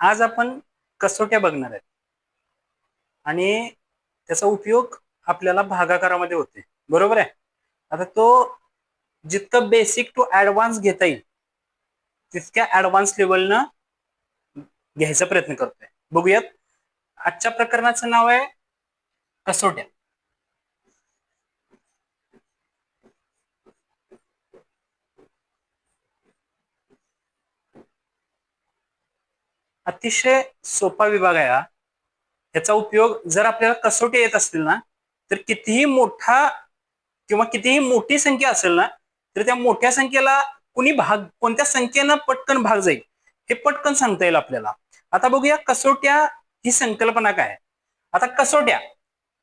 आज आपण कसोट्या बघणार आहेत आणि त्याचा उपयोग आपल्याला भागाकारामध्ये होते, बरोबर आहे. आता तो जितकं बेसिक टू ऍडव्हान्स घेता येईल तितक्या ऍडव्हान्स लेवलनं घ्यायचा प्रयत्न करतोय. बघूयात. आजच्या प्रकरणाचं नाव आहे कसोट्या. अतिशय सोपा विभाग आहे हा. याचा उपयोग जर आपल्याला कसोटी येत असतील ना, तर कितीही मोठा किंवा कितीही मोठी संख्या असेल ना, तर त्या मोठ्या संख्येला कोणत्या संख्येनं पटकन भाग जाईल हे पटकन सांगता येईल आपल्याला. आता बघूया कसोट्या ही संकल्पना काय आहे. आता कसोट्या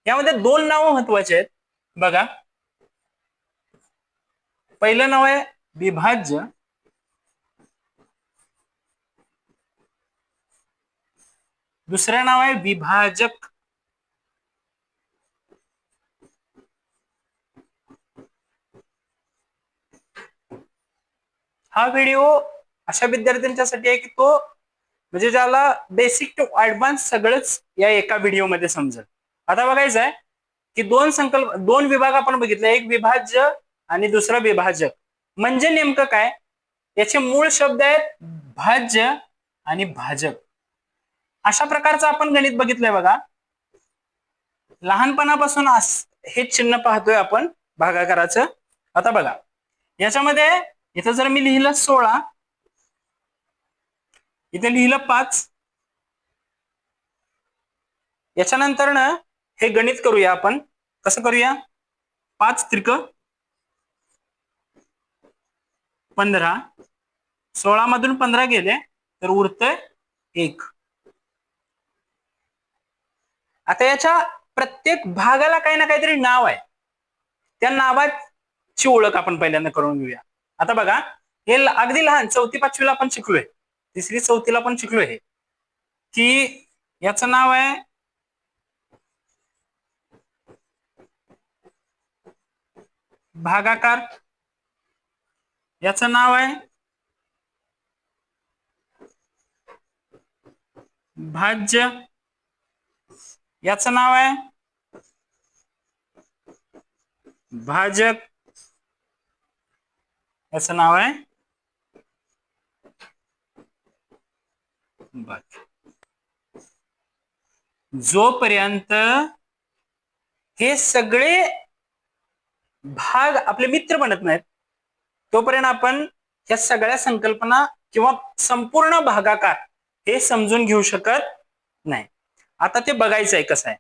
यामध्ये दोन नावं महत्वाचे आहेत बघा. पहिलं नाव आहे विभाज्य, दुसरं नाव आहे विभाजक. हा व्हिडिओ अशा विद्यार्थ्यांच्यासाठी आहे की तो म्हणजे ज्याला बेसिक टू ऍडव्हान्स सगळंच या एका व्हिडिओमध्ये समजेल. आता बघायचं आहे की दोन विभाग आपण बघितले, एक विभाज्य आणि दुसरा विभाजक. म्हणजे नेमकं काय, याचे मूळ शब्द आहेत भाज्य आणि भाजक. अशा प्रकारचं आपण गणित बघितलंय बघा. लहानपणापासून हे चिन्ह पाहतोय आपण भागाकाराचं. आता बघा याच्यामध्ये इथं जर मी लिहिलं 16, इथे लिहिलं 5, याच्यानंतर ना हे गणित करूया आपण. कसं करूया, 5 त्रिक 15, 16 मधून 15 गेले तर उरतंय 1. आता याच्या प्रत्येक भागाला काही ना काहीतरी नाव आहे. त्या नावाची ओळख आपण पहिल्यांदा करून घेऊया. आता बघा हे अगदी लहान 4थी 5वीला आपण शिकलोय, 3री 4थीला पण शिकलोय हे, की याचं नाव आहे भागाकार, याचं नाव आहे भाज्य, याचं नाव आहे भाजक, याचं नाव आहे भाजक. जोपर्यंत हे सगळे भाग आपले मित्र बनत नाहीत तोपर्यंत आपण या सगळ्या संकल्पना किंवा संपूर्ण भागाकार हे समजून घेऊ शकत नाही. आता ते बघायचं आहे कसं आहे.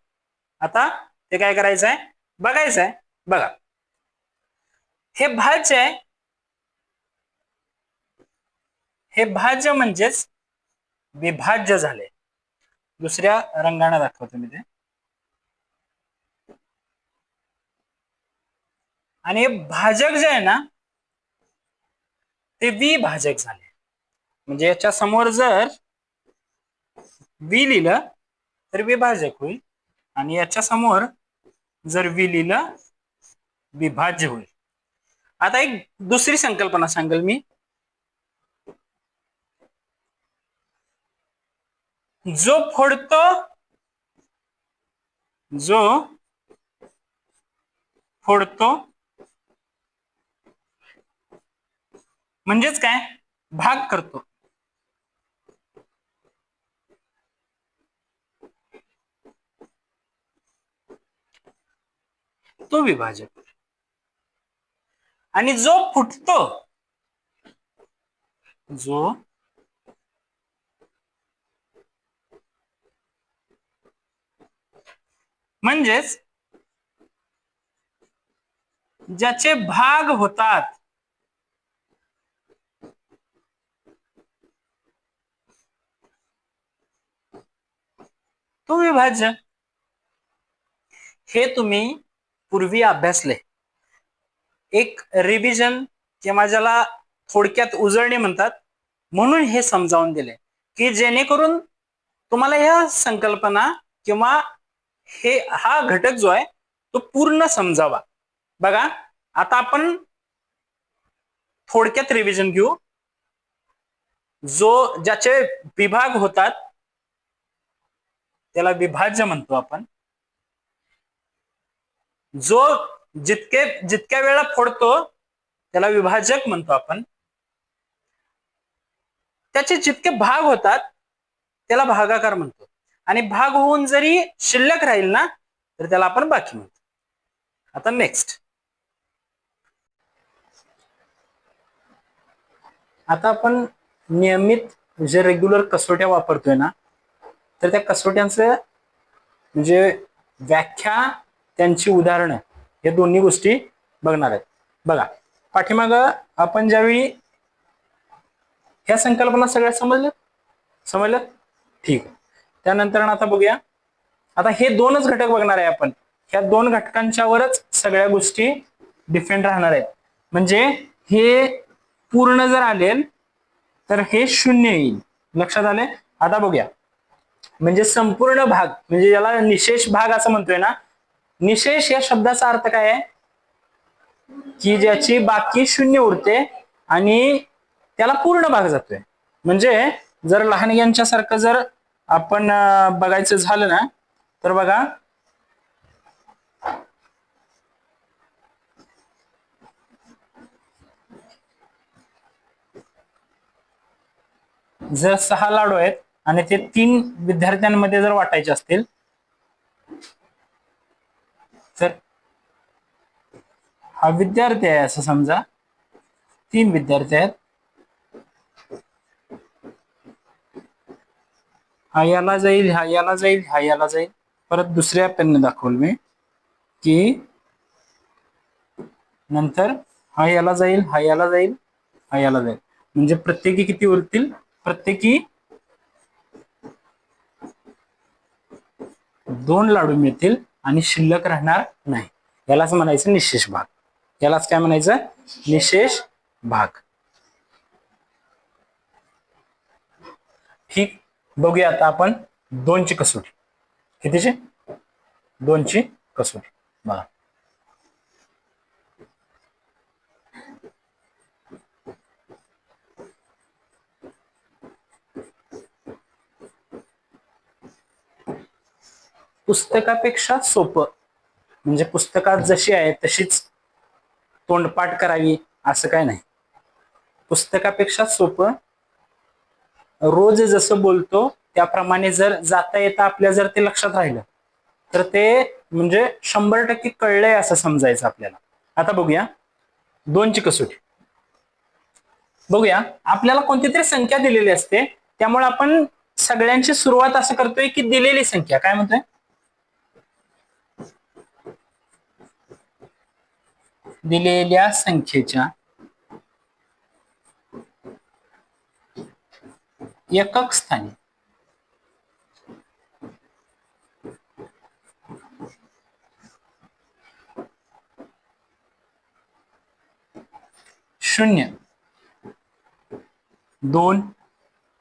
आता ते काय करायचं आहे बघायचं आहे. बघा हे भाज्य आहे, हे भाज्य म्हणजेच विभाज्य झाले. दुसऱ्या रंगाने दाखवतो मी ते. आणि हे भाजक जे आहे ना ते विभाजक झाले. म्हणजे याच्या समोर जर वि लिहिलं तर विभाजक होईल आणि याच्या समोर जर वि लिहिलं विभाज्य होईल. आता एक दुसरी संकल्पना सांगेल मी. जो फोडतो म्हणजेच काय, भाग करतो. तो विभाजक. आणि जो फुटतो, जो म्हणजेच ज्याचे भाग होतात तो विभाज्य. हे तुम्ही पूर्वी अभ्यासले. एक रिव्हिजन किंवा ज्याला थोडक्यात उजळणी म्हणतात म्हणून हे समजावून दिले की जेणेकरून तुम्हाला ह्या संकल्पना किंवा हा घटक जो आहे तो पूर्ण समजावा. बघा आता आपण थोडक्यात रिव्हिजन घेऊ. ज्याचे विभाग होतात त्याला विभाज्य म्हणतो आपण. जो जितक्या वेळा फोडतो त्याला विभाजक म्हणतो आपण. त्याचे जितके भाग होतात त्याला भागाकार म्हणतो. आणि भाग होऊन जरी शिल्लक राहील ना तर त्याला आपण बाकी म्हणतो. आता नेक्स्ट, आता आपण नियमित जे रेग्युलर कसोट्या वापरतोय ना तर त्या कसोट्यांचं म्हणजे व्याख्या, त्यांची उदाहरणं, हे दोन्ही गोष्टी बघणार आहेत. बघा, पाठीमाग आपण ज्यावेळी ह्या संकल्पना सगळ्या समजल्या ठीक आहे. त्यानंतर आता बघूया, आता हे दोनच घटक बघणार आहे आपण. ह्या दोन घटकांच्यावरच सगळ्या गोष्टी डिपेंड राहणार आहेत. म्हणजे हे पूर्ण जर आले तर हे शून्य येईल. लक्षात आले? आता बघूया, म्हणजे संपूर्ण भाग, म्हणजे याला निशेष भाग असं म्हणतोय ना. निशेष या शब्दाचा अर्थ काय आहे की ज्याची बाकी शून्य उरते आणि त्याला पूर्ण भाग जातोय. म्हणजे जर लहानग्यांच्या सारखं जर आपण बघायचं झालं ना तर बघा, जर 6 लाडू आहेत आणि ते 3 विद्यार्थ्यांमध्ये जर वाटायचे असतील तर हा विद्यार्थी आहे असं समजा, 3 विद्यार्थी आहेत. हा याला जाईल, हा याला जाईल, हा याला जाईल. परत दुसऱ्या पेनने दाखवलं मी की नंतर हा याला जाईल, हा याला जाईल, हा याला जाईल. म्हणजे प्रत्येकी किती उरतील? प्रत्येकी 2 लाडू मिळतील आणि शिल्लक राहणार नाही. यालाच म्हणायचं निशेष भाग. यालाच काय म्हणायचं? निशेष भाग. ठीक, बघूया आता आपण 2ची कसोटी. कितीची? 2ची कसोटी. बघा, पुस्तकापेक्षा सोपं, म्हणजे पुस्तकात जशी आहे तशीच तोंडपाठ करावी असं काय नाही. पुस्तकापेक्षा सोपं, रोज जसं बोलतो त्याप्रमाणे जर जाता येता आपल्या जर ते लक्षात राहिलं तर ते म्हणजे 100% कळलंय असं समजायचं आपल्याला. आता बघूया 2ची कसोटी. बघूया, आपल्याला कोणती तरी संख्या दिलेली असते, त्यामुळे आपण सगळ्यांची सुरुवात असं करतोय की दिलेली संख्या काय म्हणतोय? दिलेल्या संख्येच्या एकक स्थानी शून्य, 2,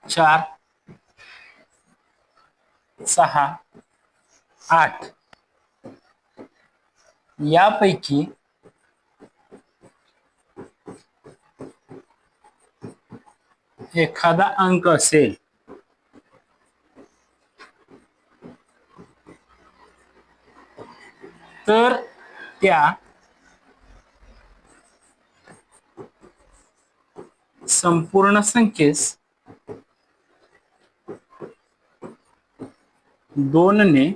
4, 6, 8 यापैकी एखादा अंक असेल तर त्या संपूर्ण संख्येस 2 ने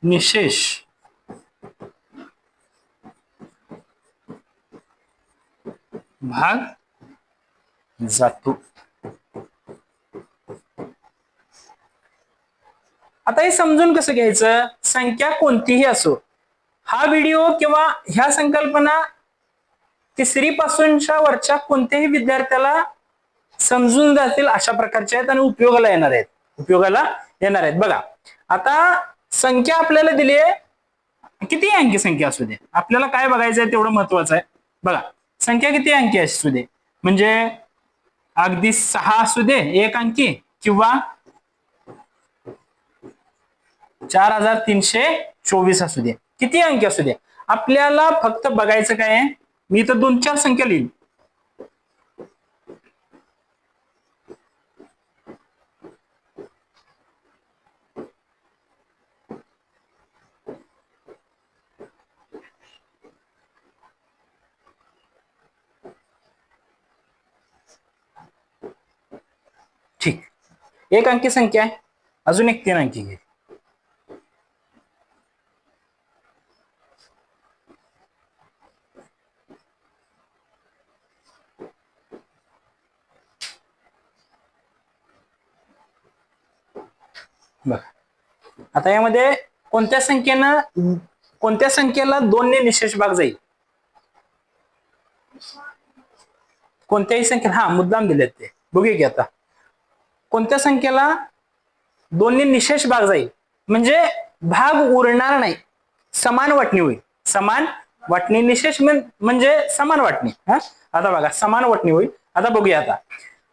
निशेष भाग जातो. आता हे समजून कसं घ्यायचं? संख्या कोणतीही असो, हा व्हिडिओ किंवा ह्या संकल्पना 3री पासूनच्या वरच्या कोणत्याही विद्यार्थ्याला समजून जातील अशा प्रकारच्या आहेत आणि उपयोगाला येणार आहेत. बघा, आता संख्या आपल्याला दिली आहे, किती अंकी संख्या असू दे, आपल्याला काय बघायचं आहे तेवढं महत्वाचं आहे. बघा, संख्या किती अंकी असू दे, म्हणजे अगदी 6 असू दे 1 अंकी किंवा 4324 असू दे, किती अंकी असू दे, आपल्याला फक्त बघायचं काय आहे. मी तर 2-4 संख्या लिहिली. एक अंकी संख्या आहे, अजून एक 3 अंकी घे. बघा आता यामध्ये कोणत्या संख्येला 2 ने निशेष भाग जाईल? कोणत्याही संख्येला, हा मुद्दाम दिलेत ते बघूया की. आता कोणत्या संख्येला 2 ने निशेष भाग जाईल म्हणजे भाग उरणार नाही, समान वाटणी होईल. समान वाटणी, निशेष म्हणजे समान वाटणी. आता बघा समान वाटणी होईल. आता बघूया. आता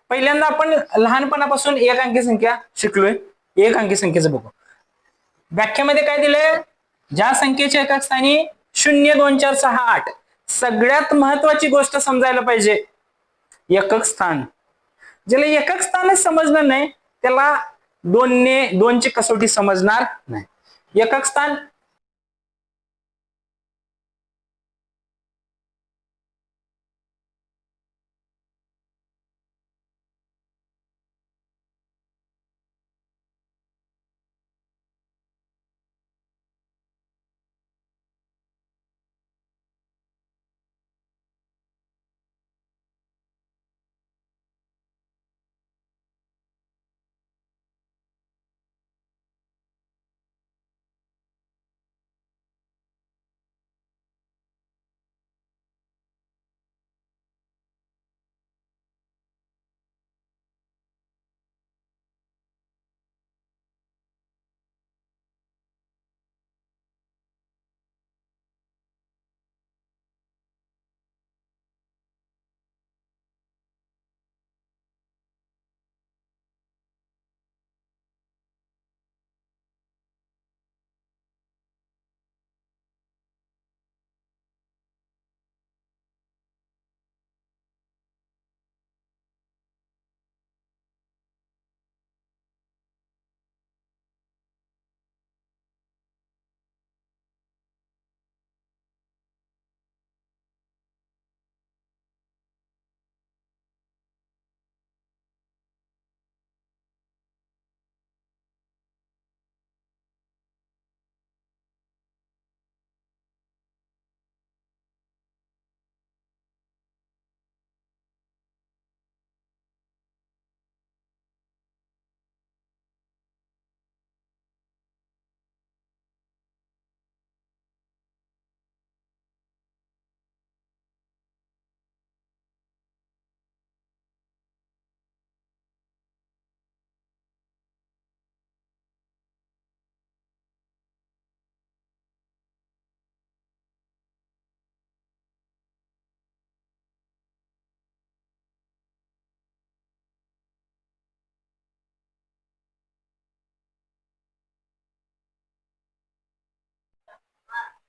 पहिल्यांदा आपण लहानपणापासून एक अंकी संख्या शिकलोय. एक अंकी संख्येचं बघू. व्याख्यामध्ये काय दिलंय? ज्या संख्येच्या एकक स्थानी 0, 2, 4, 6, 8. सगळ्यात महत्वाची गोष्ट समजायला पाहिजे, एकक स्थान. ज्याला एकक स्थानच समजणार नाही त्याला 2 ची कसोटी समजणार नाही. एकक स्थान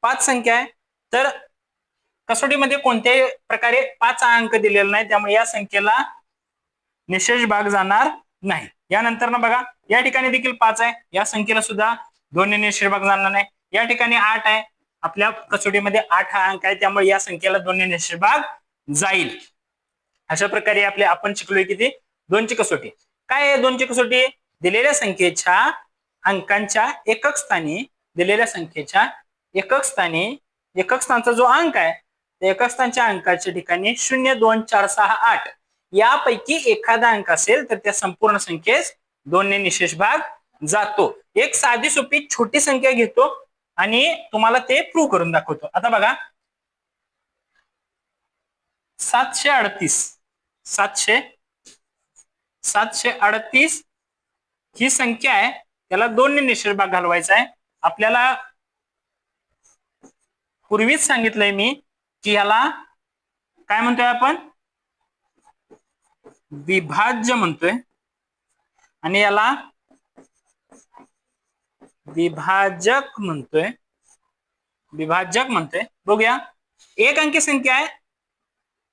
पाच संख्या आहे, तर कसोटीमध्ये कोणत्याही प्रकारे 5 अंक दिलेला नाही, त्यामुळे या संख्येला निशेष भाग जाणार नाही. यानंतर ना बघा या ठिकाणी देखील 5 आहे, या संख्येला सुद्धा 2 ने निशेष भाग जाणार नाही. या ठिकाणी 8 आहे, आपल्या कसोटीमध्ये 8 हा अंक आहे, त्यामुळे या संख्येला 2 ने निशेष भाग जाईल. अशा प्रकारे आपण शिकलोय किती 2 ची कसोटी. काय आहे 2 ची कसोटी? दिलेल्या संख्येच्या अंकांच्या एकक स्थानी, दिलेल्या संख्येच्या एकक स्थानी, एकक स्थानचा जो अंक आहे त्या एकक स्थानच्या अंकाच्या ठिकाणी 0, 2, 4, 6, 8 यापैकी एखादा अंक असेल तर त्या संपूर्ण संख्येस 2 ने निशेष भाग जातो. एक साधी सोपी छोटी संख्या घेतो आणि तुम्हाला ते प्रूव्ह करून दाखवतो. आता बघा 738 ही संख्या आहे, त्याला 2 ने निशेष भाग घालवायचा आहे. आपल्याला पूर्वीच सांगितलंय मी की याला काय म्हणतोय आपण? विभाज्य म्हणतोय आणि याला विभाजक म्हणतोय. बघूया, एक अंकी संख्या आहे,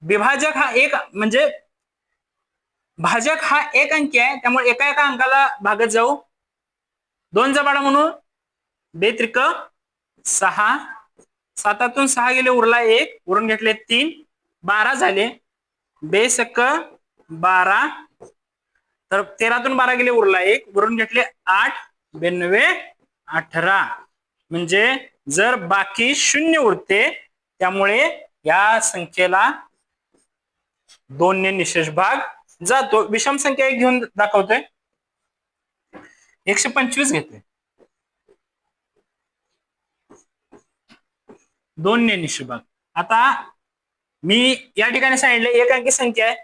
विभाजक हा एक म्हणजे भाजक हा एक अंकी आहे, त्यामुळे एका एका अंकाला भागत जाऊ. 2 जबाडा म्हणून 2 त्रिक 6, 7 6 गेले, उरला 1, उरून घेतले 3, 12 झाले. 2 सक 12, तर 13तून 12 गेले उरला 1, वरून घेतले 8, 92, 18. म्हणजे जर बाकी 0 उरते, त्यामुळे या संख्येला 2 ने निशेष भाग जातो. विषम संख्या एक घेऊन दाखवतोय, 125 घेतोय, 2 ने निशेष भाग. आता मी या ठिकाणी सांगितलं एक अंकी संख्या आहे.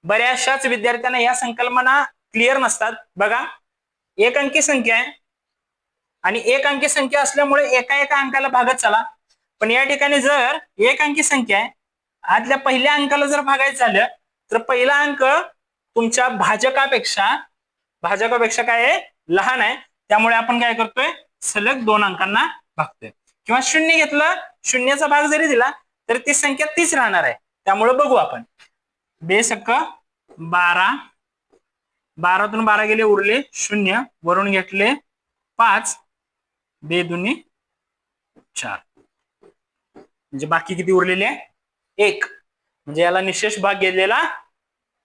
बऱ्याचशाच विद्यार्थ्यांना या संकल्पना क्लिअर नसतात. बघा, एक अंकी संख्या आहे आणि एक अंकी संख्या असल्यामुळे एका एका अंकाला भागत चला. पण या ठिकाणी जर एक अंकी संख्या आहे, आतल्या पहिल्या अंकाला जर भागायचं झालं तर पहिला अंक तुमच्या भाजकापेक्षा काय आहे, लहान आहे. त्यामुळे आपण काय करतोय, सलग 2 अंकांना भागतोय. किंवा 0 घेतलं, 0चा भाग जरी दिला तरी ती संख्या तीच राहणार आहे. त्यामुळे बघू आपण, बेसक 12, 12तून 12 गेले उरले 0, वरून घेतले 5, बेदुनी 4. म्हणजे बाकी किती उरलेले आहे, 1. म्हणजे याला निशेष भाग गेलेला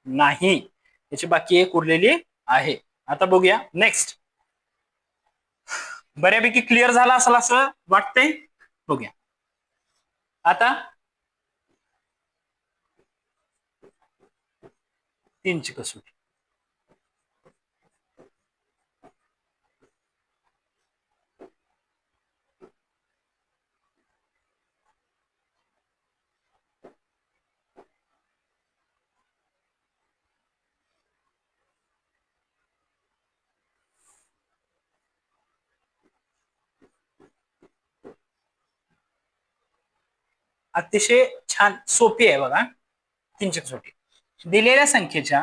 नाही, याची बाकी 1 उरलेली आहे. आता बघूया नेक्स्ट. बऱ्यापैकी क्लिअर झाला असेल असं वाटतंय. बघूया आता 3 ची कसोटी. अतिशय छान सोपी आहे बघा. 3 ची कसोटी. दिलेल्या संख्येच्या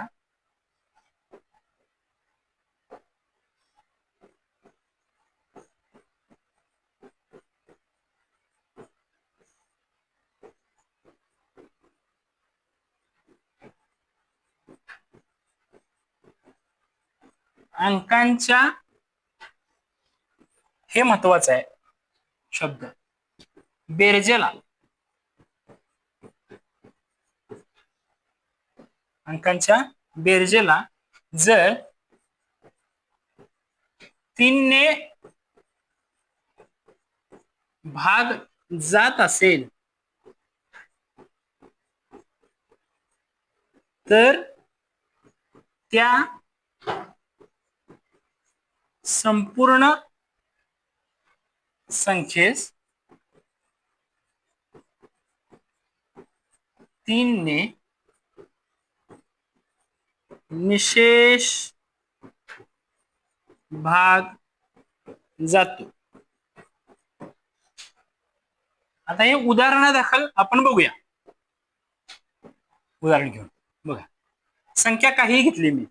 अंकांच्या, हे महत्वाचं आहे शब्द, बेरजेला, अंकांच्या बेरजेला जर 3 ने भाग जात असेल तर त्या संपूर्ण संख्येस 3 ने निशेष भाग जातो. आता हे उदाहरणादाखल आपण बघूया. उदाहरण घेऊन बघा, संख्या काही घेतली मी,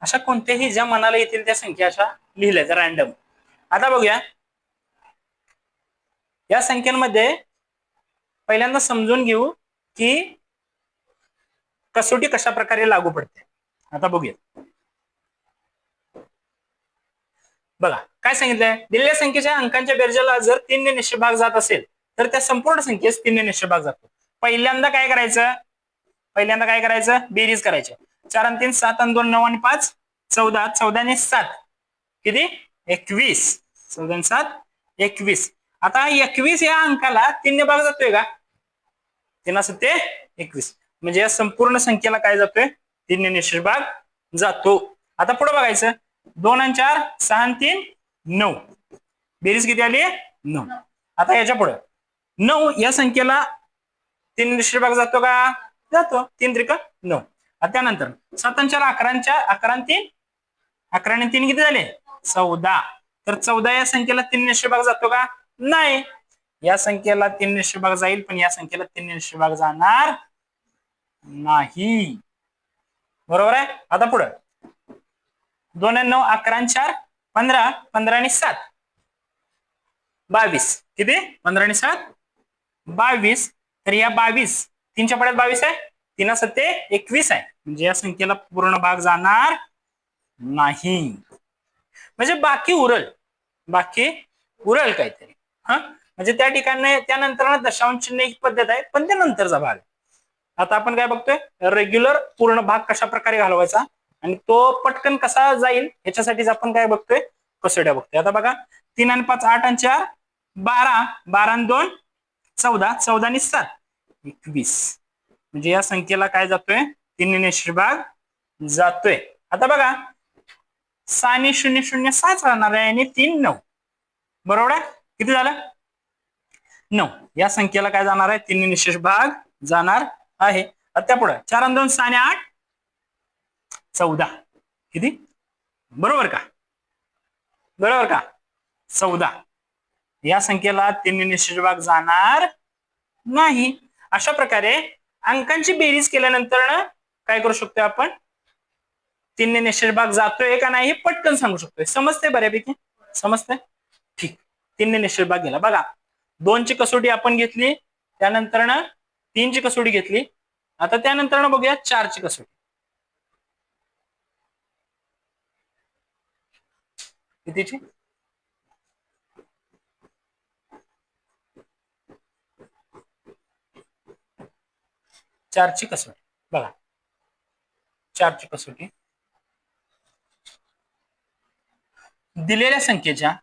अशा कोणत्याही ज्या मनाला येतील त्या संख्या अशा लिहिल्या रॅन्डम. आता बघूया, या संख्यांमध्ये पहिल्यांदा समजून घेऊ की कसोटी कशा प्रकारे लागू पडते. आता बघूया. बघा काय सांगितलंय, दिलेल्या संख्येच्या अंकांच्या बेरजेला जर 3 ने निश्चित भाग जात असेल तर त्या संपूर्ण संख्येस 3 ने निश्चित भाग जातो. पहिल्यांदा काय करायचं, बेरीज करायची. 4 आणि 3 7 आणि 2 9 आणि 5 14, 14 आणि 7 किती, 21, 14 आणि 7 21. आता 21 या अंकाला 3 ने भाग जातोय का, 3 7 21. म्हणजे या संपूर्ण संख्येला काय जातोय, 3 ने निश्चित भाग जातो. आता पुढे बघायचं, 2 आणि 4 6 आणि 3 9, बेरीज किती आली, 9. आता याच्या पुढे 9 या संख्येला 3 निश्चित भाग जातो का, जातो. 3 त्रिक 9. त्यानंतर 7 आणि 4 11, 11 आणि 3 11 आणि 3 किती झाले, 14. तर 14 या संख्येला 3 निश्चित भाग जातो का, नाही. या संख्येला 3 निश्चित भाग जाईल, पण या संख्येला 3 निश्चित भाग जाणार नाही. बरोबर आहे. आता पुढे 2 आणि 9 11 आणि 4 15, 15 आणि 7 22 किती, 15 आणि 7 22, तर या 22 तीनच्या पड्यात 22 आहे, 3 सत्ते 21 आहे, म्हणजे या संख्येला पूर्ण भाग जाणार नाही. म्हणजे बाकी उरल काहीतरी. हा, म्हणजे त्या ठिकाणी त्यानंतर दशांश चिन्ह एक पद्धत आहे, पण त्या नंतरचा भाग. आता आपण काय बघतोय, रेग्युलर पूर्ण भाग कशा प्रकारे घालवायचा आणि तो पटकन कसा जाईल ह्याच्यासाठीच आपण काय बघतोय, कसोड्या बघतोय. आता बघा, 3 आणि 5 8 आणि 4 12, 12 आणि 2 14, 14 आणि 7 21, म्हणजे या संख्येला काय जातोय, 3 ने निश्चित भाग जातोय. आता बघा, 6 आणि 0 0 6 राहणार आहे आणि 3 9, बरोबर आहे. किती झालं, 9. या संख्येला काय जाणार आहे, 3 ने निश्चित भाग जाणार आहे. त्या पुढे 4 आणि 2 6 आणि 8 14, किती, बरोबर का, बरोबर का, 14. या संख्येला 3 ने निश्चित भाग जाणार नाही. अशा प्रकारे अंकांची बेरीज केल्यानंतर काय करू शकतो आपण, 3 ने निश्चित भाग जातोय का नाही हे पटकन सांगू शकतोय. समजते, बऱ्यापैकी समजते, ठीक. 3 ने निश्चित भाग गेला. बघा, 2 ची कसोटी आपण घेतली, त्यानंतर 3 ची कसोटी घेतली. आता त्यानंतर बघूया 4 ची कसोटी. कितीची, 4 ची कसोटी. बघा, 4 ची कसोटी दिलेल्या संख्येच्या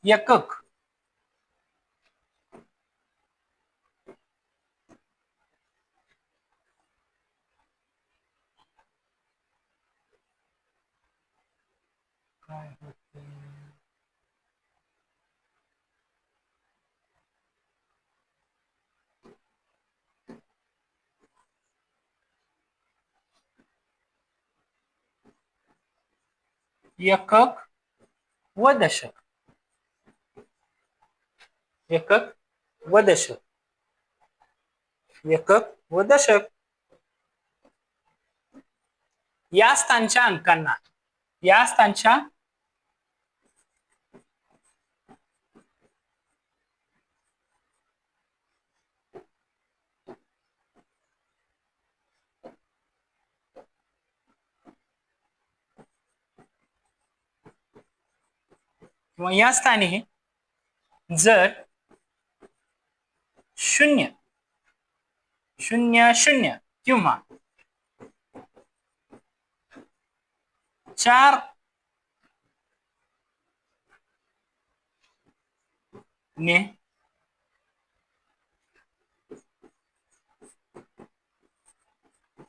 एकक एकक व दशक, एकक व दशक, एकक व दशक या स्थानच्या अंकांना, या स्थानच्या किंवा या स्थानी जर 0 0 0 किंवा 4 ने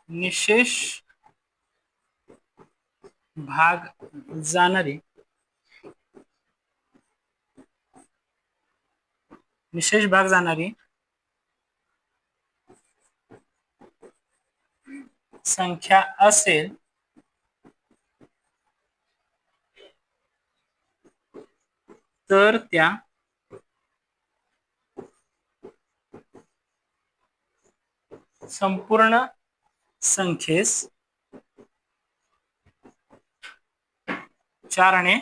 निशेष भाग जाणारी, निशेष भाग जाणारी संख्या असेल तर त्या संपूर्ण संख्येस 4 ने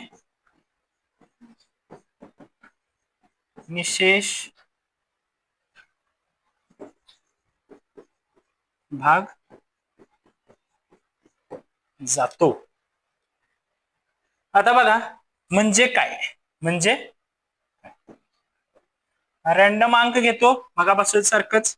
निशेष भाग जातो. आता बघा, म्हणजे काय, म्हणजे रँडम अंक घेतो मगापासून सारखंच,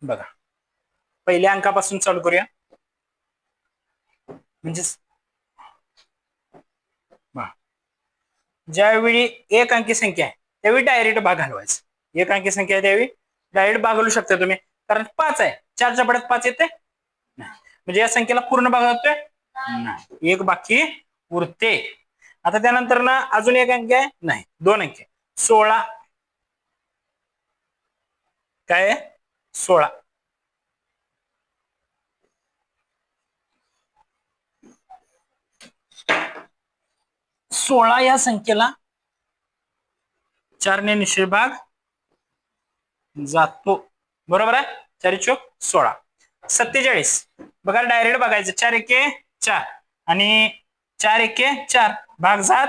बघा पहिल्या अंकापासून चालू करूया. म्हणजे ज्यावेळी एक अंकी संख्या आहे त्यावेळी डायरेक्ट भाग घालवायचा, एक अंकी संख्या आहे त्यावेळी डायरेक्ट भागवू शकता तुम्ही, कारण 5 आहे, 4च्या पड्यात 5 येते नाही, म्हणजे या संख्येला पूर्ण भाग जातोय नाही, एक बाकी उरते. आता त्यानंतर ना अजून एक अंक आहे नाही, 2 अंक 16. काय 16. 16 या संख्येला 4 ने निश्चय भाग जातो. बरोबर आहे, 4 चोक 16. 47 बघा, डायरेक्ट बघायचं, 4 एके 4 आणि 4 एके 4, भाग जात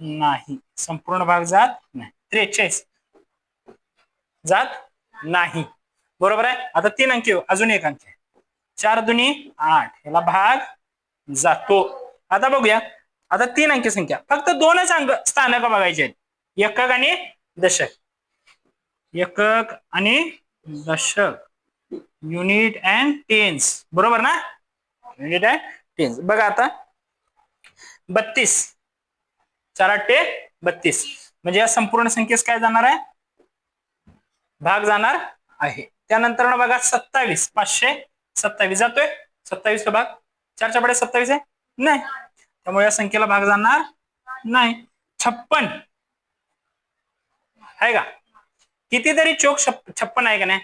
नाही, संपूर्ण भाग जात नाही. 43 जात नाही. बरोबर आहे. आता 3 अंकी अजून एक अंक 4 दुनी 8, याला भाग जातो. आता बघूया, आता 3 अंकी संख्या फक्त 2च अंक स्थानक बघायचे आहेत, एकक आणि दशक. एकक आणि दशक, युनिट अँड टेन्स. बरोबर ना, युनिट अँड टेन्स. बघा आता 32, 4 8 32, म्हणजे या संपूर्ण संख्येस काय जाणार आहे, भाग जाणार आहे. त्यानंतर बघा 27, 527 जातोय, 27 चा भाग 4च्या पुढे 27 आहे नाही, त्यामुळे या संख्येला भाग जाणार नाही. 56 आहे का, कितीतरी चोक 56 आहे का नाही,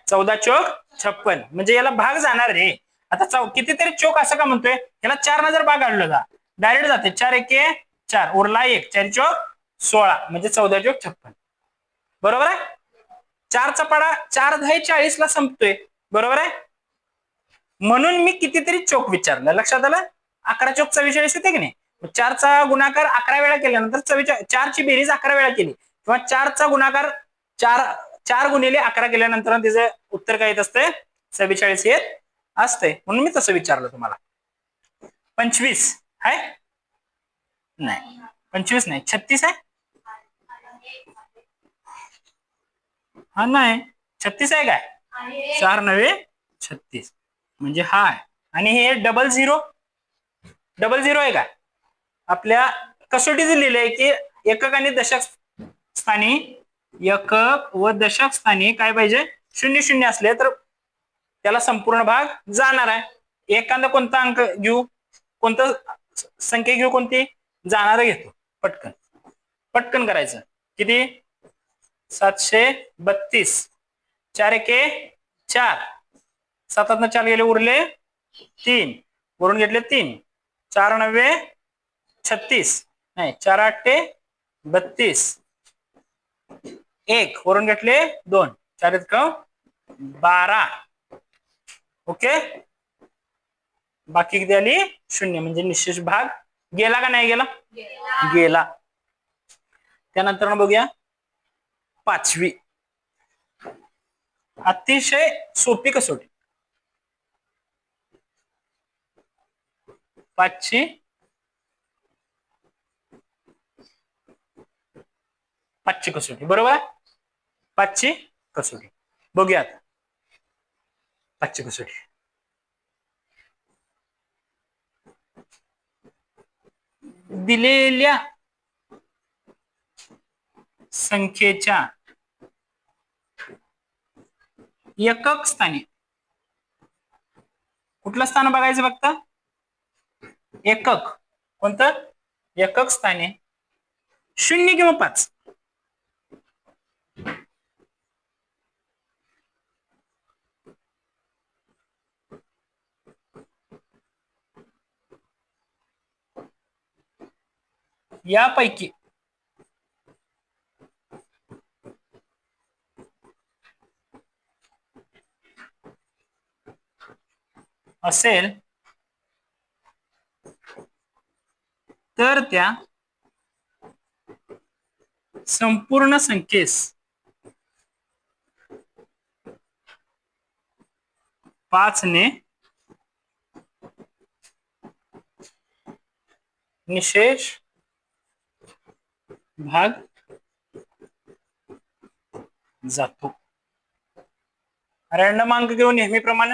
14 चोक 56, म्हणजे याला भाग जाणार रे. आता कितीतरी चोक असं का म्हणतोय, याला 4 जर भाग काढला जा डायरेक्ट जाते, 4 एके 4 उरला 1, 4 चोक 16, म्हणजे 14 चोक 56. बरोबर आहे. 4चा पाडा 4 10 40 ला संपतोय. बरोबर आहे, म्हणून मी कितीतरी चोक विचारलं, लक्षात आलं. 11 चोक 44 येते की नाही, 4चा गुणाकार 11 वेळा केल्यानंतर 4 ची बेरीज 11 वेळा केली, किंवा 4चा गुणाकार 4 गुणिले 11 केल्यानंतर त्याचं उत्तर काय येत असते, 44 येत असते, म्हणून मी तसं विचारलं तुम्हाला. 25 आहे नाही, 25 नाही, 36 आहे. हा नाही, 36 आहे काय, 4 9 36, म्हणजे हा आहे. आणि हे डबल झिरो आहे का, आपल्या कसोटीच लिहिलंय की एकक आणि दशक स्थानी, एकक व दशक स्थानी काय पाहिजे, 0 0 असले तर त्याला संपूर्ण भाग जाणार आहे. एखादा कोणता अंक घेऊ, कोणतं संख्या घेऊ, कोणती जाणार घेतो, पटकन पटकन करायचं. किती, 732, 4 एके 4, 7 4 गेले उरले 3, वरून घेतले 3, 4 9 36 नाही, 4 8 32, 1 वरून घेतले 2, 4 12. ओके, बाकी किती आली 0, म्हणजे निश्चित भाग गेला का नाही गेला, गेला. त्यानंतर बघूया 5वी, अतिशय सोपी कसोटी. 5ची कसोटी. बरोबर, 5ची कसोटी बघूया आता. 5ची कसोटी दिलेल्या संख्येच्या एकक स्थानी, कुठलं स्थान बघायचं फक्त, एकक, कोणतं एकक स्थानी 0 किंवा 5, यापैकी असेल तर त्या संपूर्ण संख्येस 5 ने निशेष भाग जातो. रँडम अंक घेऊन नेहमीप्रमाणे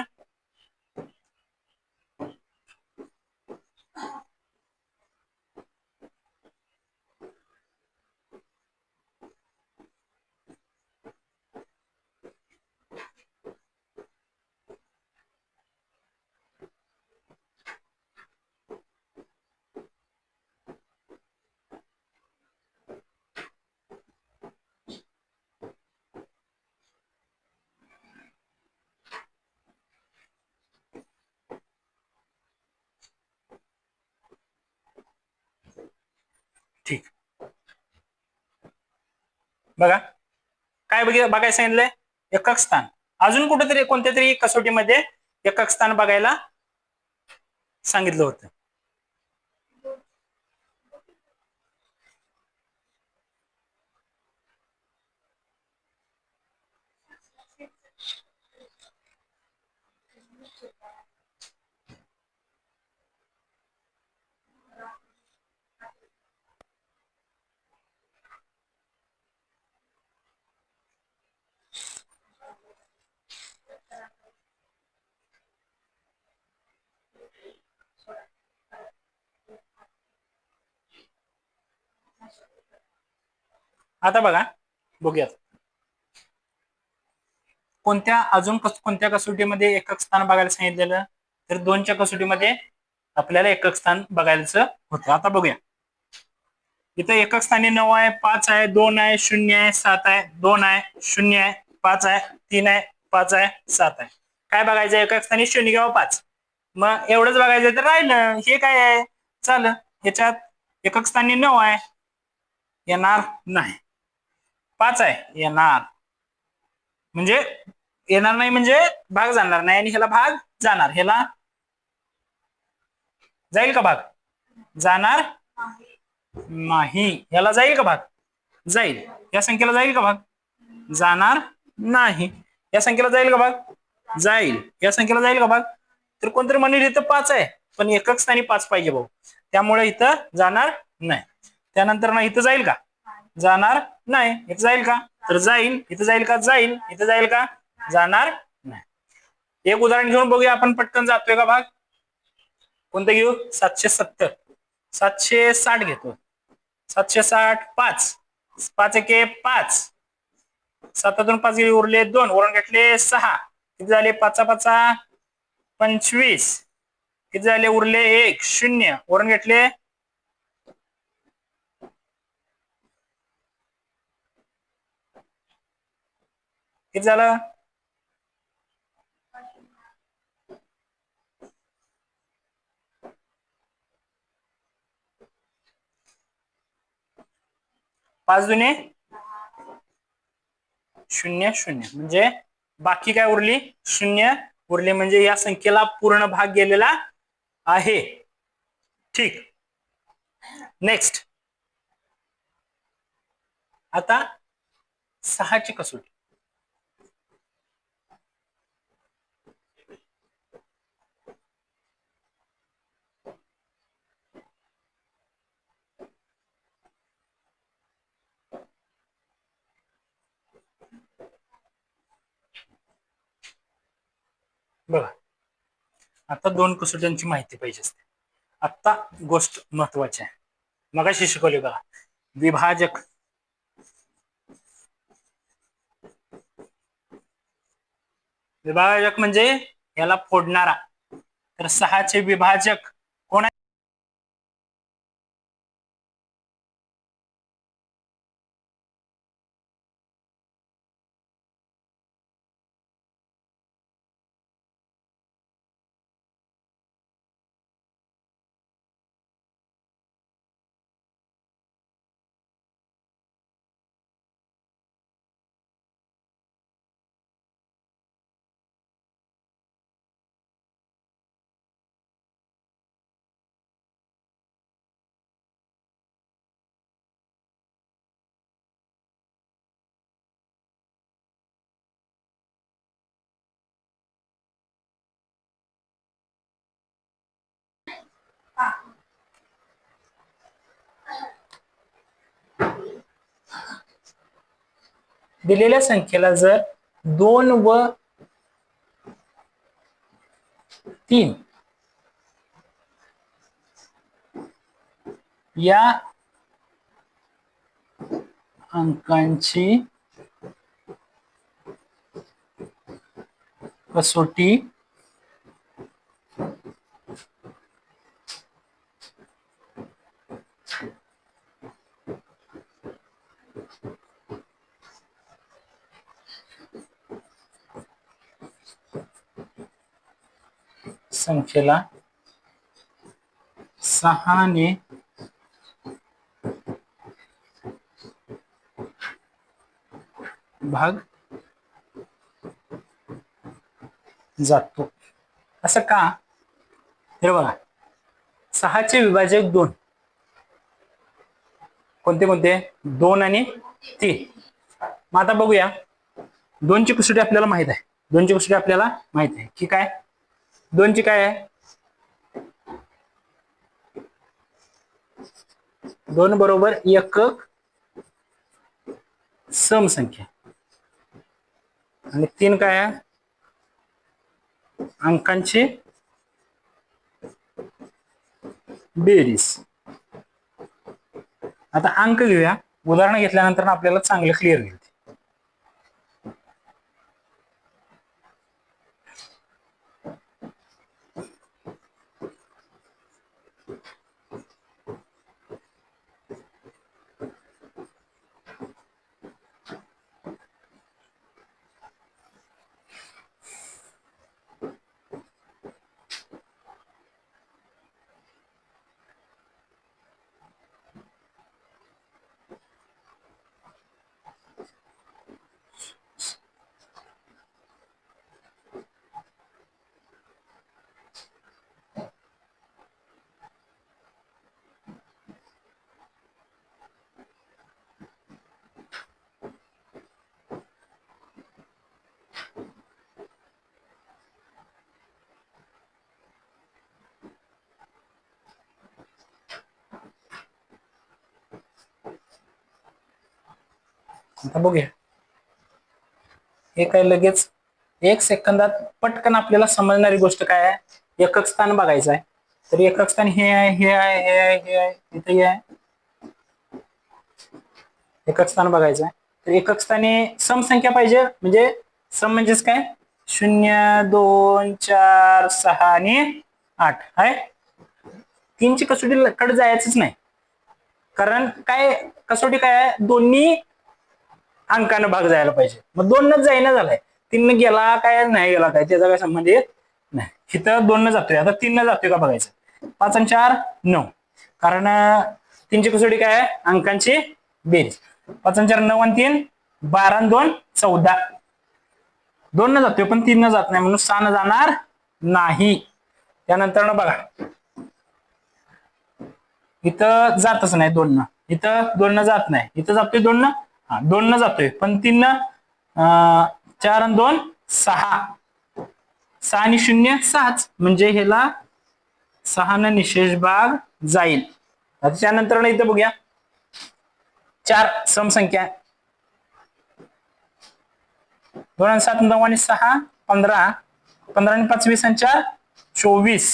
बघा काय बघायला सांगितलंय, एकक स्थान. अजून कुठेतरी कोणत्या तरी कसोटीमध्ये एकक स्थान बघायला सांगितलं होतं. आता बघा बघूयात कोणत्या कसोटीमध्ये एकक स्थान बघायला सांगितलेलं, तर 2च्या कसोटीमध्ये आपल्याला एकक स्थान बघायचं होतं. आता बघूया इथं एकक स्थानी 9 आहे, 5 आहे, 2 आहे, 0 आहे, 7 आहे, 2 आहे, 0 आहे, 5 आहे, 3 आहे, 5 आहे, 7 आहे. काय बघायचं एकक स्थानी 0 किंवा 5. मग एवढंच बघायचं तर राहिलं. हे काय आहे, चालेल ह्याच्यात एकक स्थानी 9 आहे, येणार नाही. 5 आहे, येणार म्हणजे येणार नाही म्हणजे भाग जाणार नाही, आणि ह्याला भाग जाणार. ह्याला जाईल का भाग, जाणार नाही. ह्याला जाईल का भाग, जाईल. या संख्येला जाईल का भाग, जाणार नाही. या संख्येला जाईल का भाग, जाईल. या संख्येला जाईल का भाग. तर कोणतरी म्हणेल इथं 5 आहे पण एकक स्थानी 5 पाहिजे भाऊ, त्यामुळे इथं जाणार नाही. त्यानंतर ना इथं जाईल का, जाणार नाही. इथं जाईल का, तर जाईल. इथं जाईल का, जाईल. इथं जाईल का, जाणार नाही. एक उदाहरण घेऊन बघूया आपण, पटकन जातोय का भाग. कोणतं घेऊ, 770. 760 घेतो. 760 5, 5 एके 5, 7तून 5 गेले उरले 2, वरून घेतले 6, किती झाले 5 5 25, किती झाले उरले 1, 0 वरून घेतले किती झालं 5 दुने 0 0, म्हणजे बाकी काय उरली 0 उरले, म्हणजे या संख्येला पूर्ण भाग गेलेला आहे. ठीक, नेक्स्ट. आता 6ची कसोटी. बघा आता 2 कसोट्यांची माहिती पाहिजे असते. आता गोष्ट महत्वाची आहे, मगाशी शिकवली बघा, विभाजक. विभाजक म्हणजे याला फोडणारा. तर 6चे विभाजक कोण आहे, दिलेल्या संख्येला जर 2 व 3 या अंकांची कसोटी संख्येला 6 ने भाग जातो. असं का? हे बघा, 6चे विभाजक 2 कोणते कोणते? 2 आणि 3. मग आता बघूया, 2ची कसोटी आपल्याला माहित आहे. 2ची कसोटी आपल्याला माहित आहे की काय? 2ची काय आहे? 2 बरोबर एकक समसंख्या आणि 3 काय आहे? अंकांची बेरीज. आता अंक घेऊया, उदाहरण घेतल्यानंतर आपल्याला चांगलं क्लिअर होईल. आता बघूया, हे काय लगेच 1 सेकंदात पटकन आपल्याला समजणारी गोष्ट काय आहे? एकक स्थान बघायचं आहे. तर एकक स्थान हे आहे, हे आहे, हे आहे, हे आहे, इथे आहे. एकक स्थान बघायचं आहे. तर एकक स्थानी समसंख्या पाहिजे. म्हणजे सम म्हणजेच काय? 0, 2, 4, 6 आणि 8 आहे. 3ची कसोटी कडे जायचंच नाही, कारण काय कसोटी काय आहे? दोन्ही अंकानं भाग जायला पाहिजे. मग 2 जाईना झालाय, 3 गेला काय नाही गेला काय त्याचा काय संबंध येत नाही. इथं 2 जातोय, आता 3 जातोय का बघायचं. 5 आणि 4 9, कारण 3ची कसोटी काय आहे? अंकांची बेरीज. 5 आणि 4 9 आणि 3 12 आणि 2 14. 2 जातोय पण 3 जात नाही, म्हणून 6 जाणार नाही. त्यानंतर बघा, इथं जातच नाही 2, इथं 2 जात नाही, इथं जातोय 2, 2 जातोय पण 3, 4 आणि 2 6, 6 आणि 0 6, म्हणजे ह्याला 6 न निशेष भाग जाईल. त्यानंतर इथं बघूया, 4 समसंख्या, 2 आणि 7 9 आणि 6 15, 15 आणि 5 20 आणि 4 24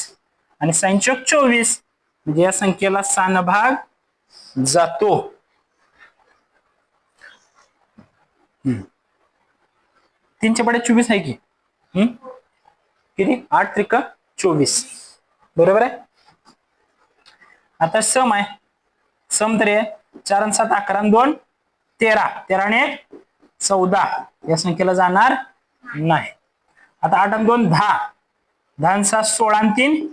आणि 6 चौक 24, म्हणजे या संख्येला 6 न भाग जातो. 3च्या पुढे 24 आहे की, किती? 8 त्रिक 24, बरोबर आहे. आता सम आहे, सम तरी आहे. 4 आणि 7 11 आणि 2 13, 13 आणि 1 14, या संख्येला जाणार नाही. आता 8 आणि 2 10, 10 आणि 7 16 आणि 3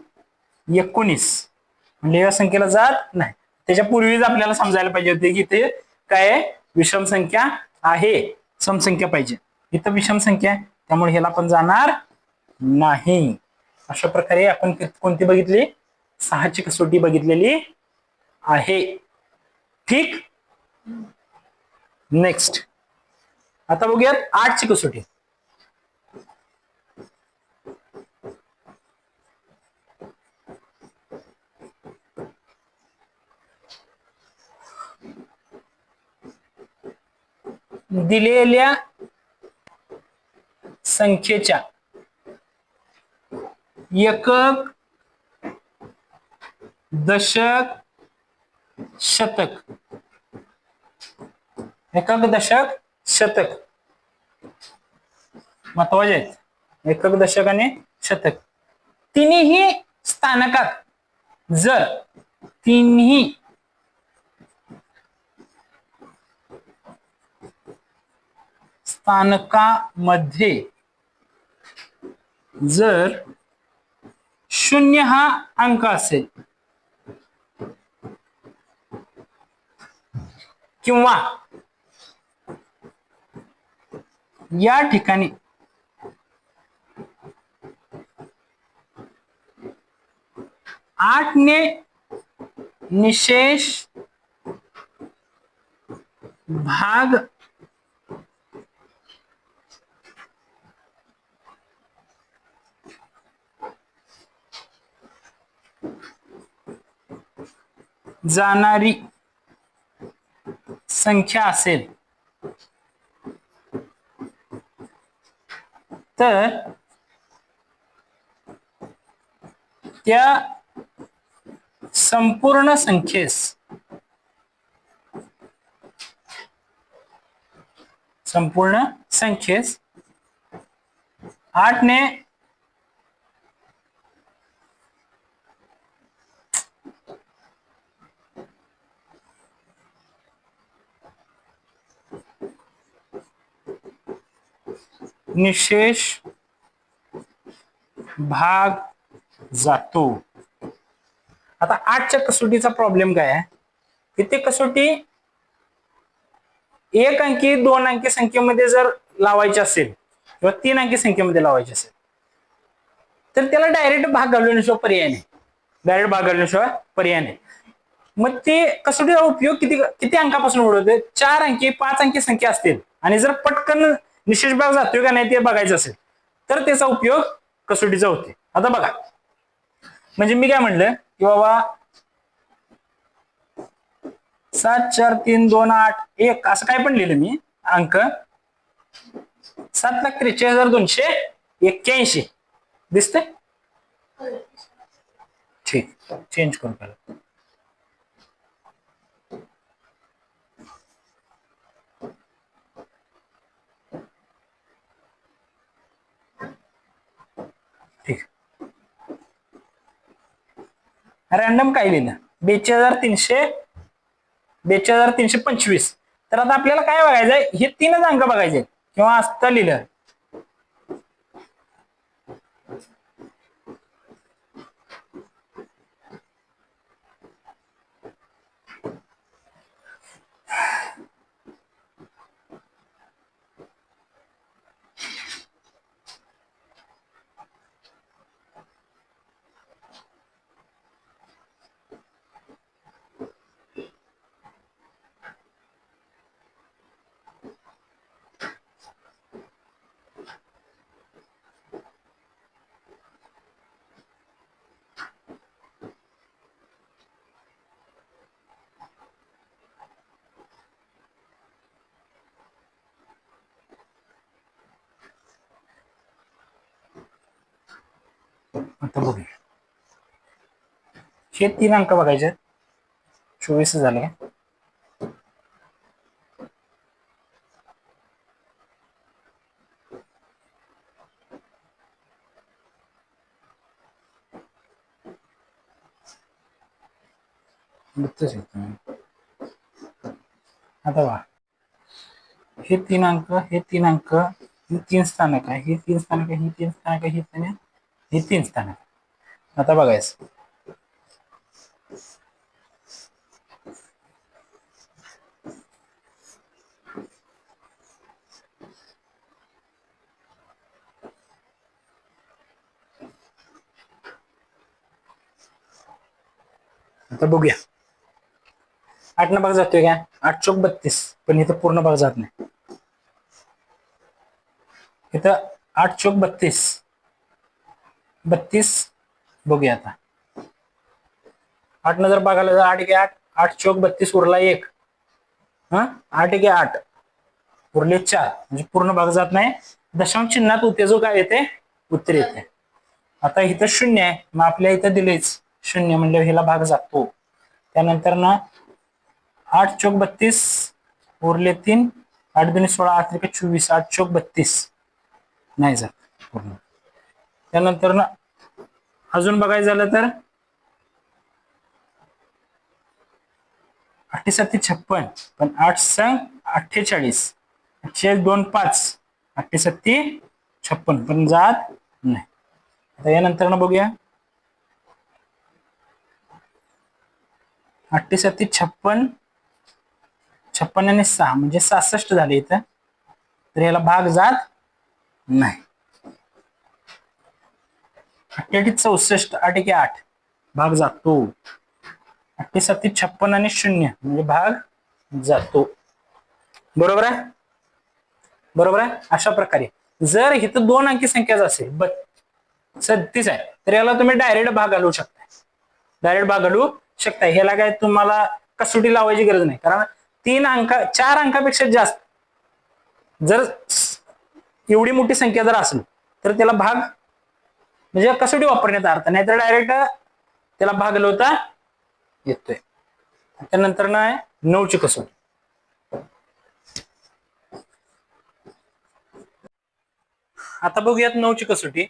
19, म्हणजे या संख्येला जात नाही. त्याच्या पूर्वीच आपल्याला समजायला पाहिजे होते की इथे काय विषम संख्या आहे, समसंख्या पाहिजे. इथं विषम संख्या आहे, त्यामुळे ह्याला पण जाणार नाही. अशा प्रकारे आपण कोणती बघितली? 6ची कसोटी बघितलेली आहे. ठीक, नेक्स्ट आता बघूयात 8ची कसोटी. दिलेल्या संख्येच्या एकक, दशक, शतक, एकक, दशक, शतक महत्वाचे आहेत. एकक, दशक आणि शतक, तिन्ही स्थानकात जर तिन्ही स्थानकामध्ये जर 0 हा अंक असेल किंवा या ठिकाणी आठने निशेष भाग जाणारी संख्या असेल तर त्या संपूर्ण संख्येस आठने निशेष भाग जातो. आता 8च्या कसोटीचा प्रॉब्लेम काय आहे? इथे कसोटी 1 अंकी 2 अंकी संख्येमध्ये जर लावायची असेल किंवा 3 अंकी संख्येमध्ये लावायची असेल तर त्याला डायरेक्ट भाग घालवण्याशिवाय पर्याय नाही. मग ते कसोटीचा उपयोग किती अंकापासून होते? 4 अंकी 5 अंकी संख्या असतील आणि जर पटकन निशेष भाग जातोय का नाही ते बघायचं असेल तर त्याचा उपयोग कसोटीचा होते. आता बघा, म्हणजे मी काय म्हणलं की बाबा 7 4 3 2 8 1 असं काय पण लिहिलं मी अंक 7,43,281 दिसते. ठीक, चेंज करून करा. ठीक, रॅन्डम काय लिहिलं? 42,325. तर आता आपल्याला काय बघायचंय? हे 3च अंक बघायचे किंवा असतं लिहिलं आता बघूया. हे 3 अंक बघायचे. 24 झाले. आता बघा, हे 3 अंक, हे 3 अंक, ही 3 स्थानक आहे, ही 3 स्थानक आहे, ही 3 स्थानक आहे, ही 3 स्थानक. आता बघायचं आता बघूया. 8 न भाग जातोय का? 8 चौक 32, पण इथं पूर्ण भाग जात नाही. इथं 8 चौक 32 बघूया. आता 8 न जर बघायला 8 एक 8, 8 चौक 32 उरला 1, 8 एक 8 उरले 4, म्हणजे पूर्ण भाग जात नाही. दशांश चिन्हात उत्तेजक काय येते? उत्तर येते. आता इथं 0 आहे, मग आपल्या इथं दिलेच 0 म्हणजे ह्याला भाग जातो. त्यानंतर ना 8 चौक 32 उरले 3, 8 2 16, 8 3 24, 8 चौक 32 नाही जात पूर्ण. त्यानंतर ना अजून बघायचं झालं तर 8 7 56, पण 8 संग 48, 48 2 5, 8 7 56 पण जात नाही. आता यानंतर ना बघूया 8 7 56, 56 आणि 6 म्हणजे 66 झाले इथं. तर याला भाग जात नाही. 68 64 8 एके 8 भाग जातो. 87 56 आणि 0 म्हणजे भाग जातो. बरोबर आहे. बरोबर आहे. अशा प्रकारे जर इथं 2 अंकी संख्याच असेल 37 आहे तर याला तुम्ही डायरेक्ट भाग घालू शकता. डायरेक्ट भाग घालू शकता. ह्याला काय तुम्हाला कसोटी लावायची गरज नाही. कारण 4 अंकापेक्षा जास्त जर एवढी मोठी संख्या जर असेल तर त्याला भाग म्हणजे कसोटी वापरण्याचा अर्थ नाही तर डायरेक्ट त्याला भाग घालवता येतोय. त्यानंतर नाही 9 ची कसोटी. आता बघूयात 9 ची कसोटी.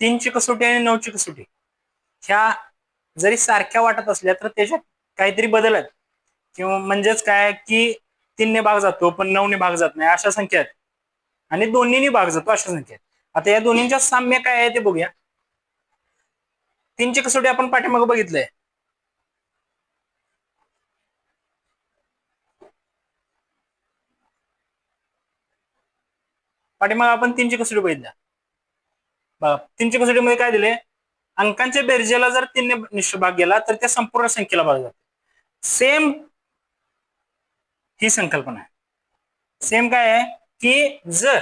3 ची कसोटी आणि 9 ची कसोटी ह्या जरी सारख्या वाटत असल्या तर त्याच्यात काहीतरी बदल आहेत. किंवा म्हणजेच काय की 3 ने भाग जातो पण 9 ने भाग जात नाही अशा संख्या आहेत. आणि दोन्हीने भाग जातो अशा संख्या आहेत. आता या दोन्हींच्या साम्य काय आहे ते बघूया. 3 ची कसोटी आपण पाठीमागे बघितलंय. पाठीमागे आपण 3 ची कसोटी बघितल्या. बघा 3 ची कसोटीमध्ये काय दिले, अंकांच्या बेरजेला जर 3 ने निश्चित भाग गेला तर त्या संपूर्ण संख्येला भाग जातो. सेम ही संकल्पना आहे. सेम काय आहे की जर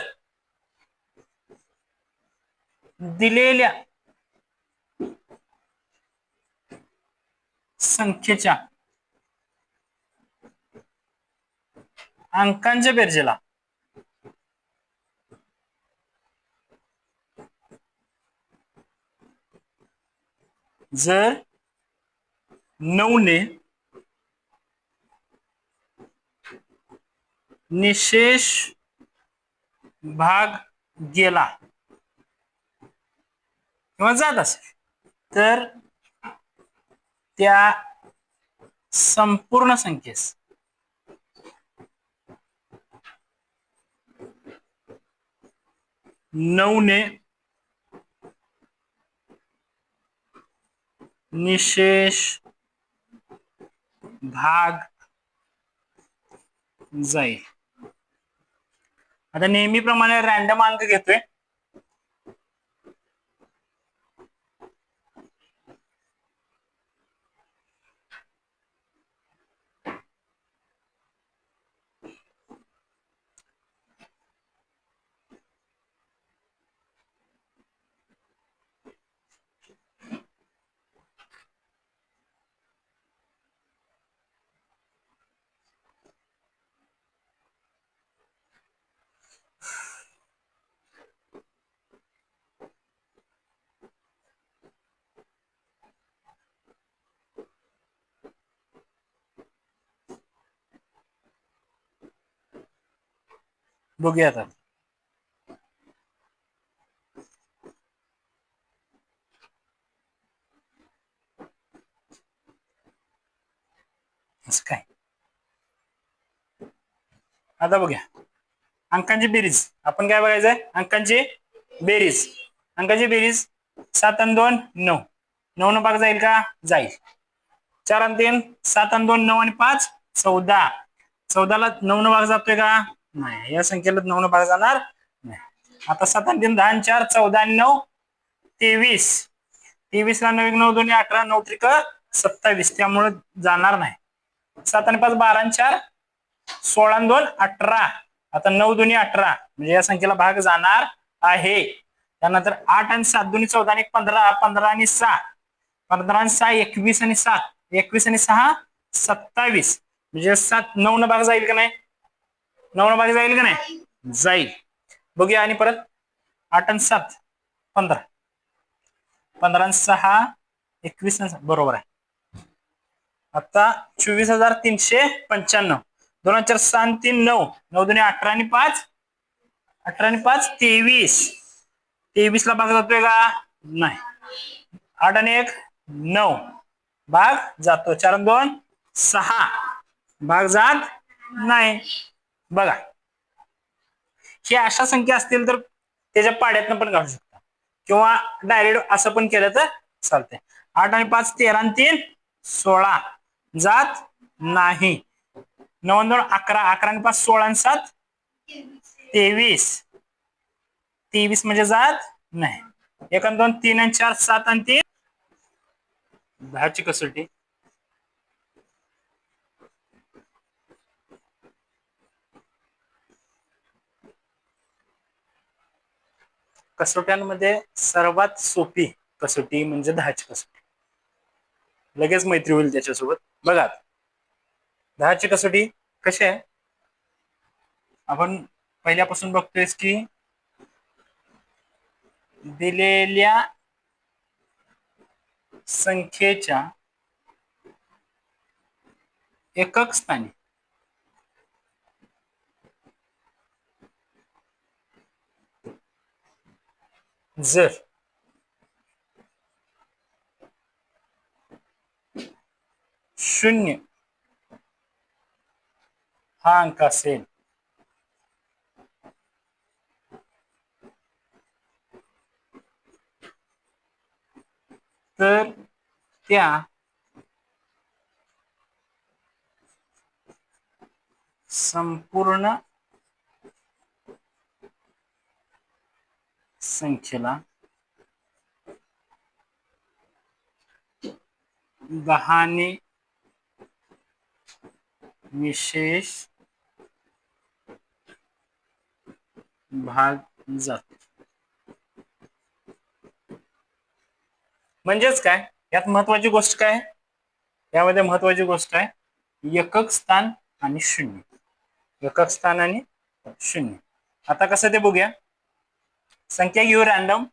दिलेल्या संख्येच्या अंकांच्या बेरजेला जर 9 ने निशेष भाग गेला किंवा जात असेल तर त्या संपूर्ण संख्येस नऊ ने निशेष भाग जाईल. आता नेहमीप्रमाणे रॅन्डम अंक घेतोय. बघूया आता. असं काय आता बघूया अंकांची बेरीज. आपण काय बघायचंय, अंकांची बेरीज. अंकांची बेरीज 7 आणि 2 9. 9 न भाग जाईल का, जाईल. 4 आणि 3 7 आणि 2 9 आणि 5 14. 14 ला 9 न भाग जातोय का, नाही. या संख्येला 9 न भाग जाणार नाही. आता 7 आणि 3 10 आणि 4 14 आणि 9 23. 23 ला 9 9 2 18 9 त्रिक 27 त्यामुळे जाणार नाही. 7 आणि 5 12 आणि 4 16 आणि 2 18. आता 9 2 18 म्हणजे या संख्येला भाग जाणार आहे. त्यानंतर 8 आणि 7 2 14 आणि 15 15 आणि 6 15 आणि 6 21 आणि 7 21 आणि 6 27 म्हणजे 7 9 न भाग जाईल का नाही, 9 न भाग जाईल का नाही, जाईल. बघूया आणि परत 8 आणि 7 15 15 आणि 6 21 आणि 6 बरोबर आहे. आता 24,395 2 4 6 आणि 3 9 9 2 18 आणि 5 18 आणि 5 23. 23 ला भाग जातोय का, नाही. 8 आणि 1 9 भाग जातो. 4 आणि 2 6 भाग जात नाही. बघा ही अशा संख्या असतील तर त्याच्या पाड्यातनं पण काढू शकता किंवा डायरेक्ट असं पण केलं तर चालतंय. 8 आणि 5 13 आणि 3 16 जात नाही. 9 आणि 2 11 11 आणि 5 16 आणि 7 23. 23 म्हणजे जात नाही. 1 आणि 2 3 आणि 4 7 आणि 3 10ची कसोटी. कसोट्यांमध्ये सर्वात सोपी कसोटी म्हणजे 10ची कसोटी. लगेच मैत्री होईल त्याच्यासोबत. बघा 10ची कसोटी कशी आहे. आपण पहिल्यापासून बघतोय की दिलेल्या संख्येच्या एकक स्थानी जर शून्य हा अंक असेल तर त्या संपूर्ण संख्येला 10 ने विशेष भाग जातो. म्हणजेच काय यात महत्वाची गोष्ट काय, यामध्ये महत्वाची गोष्ट आहे एकक स्थान आणि शून्य. एकक स्थान आणि शून्य. आता कसं ते बघूया. संख्या घेऊ रॅन्डम.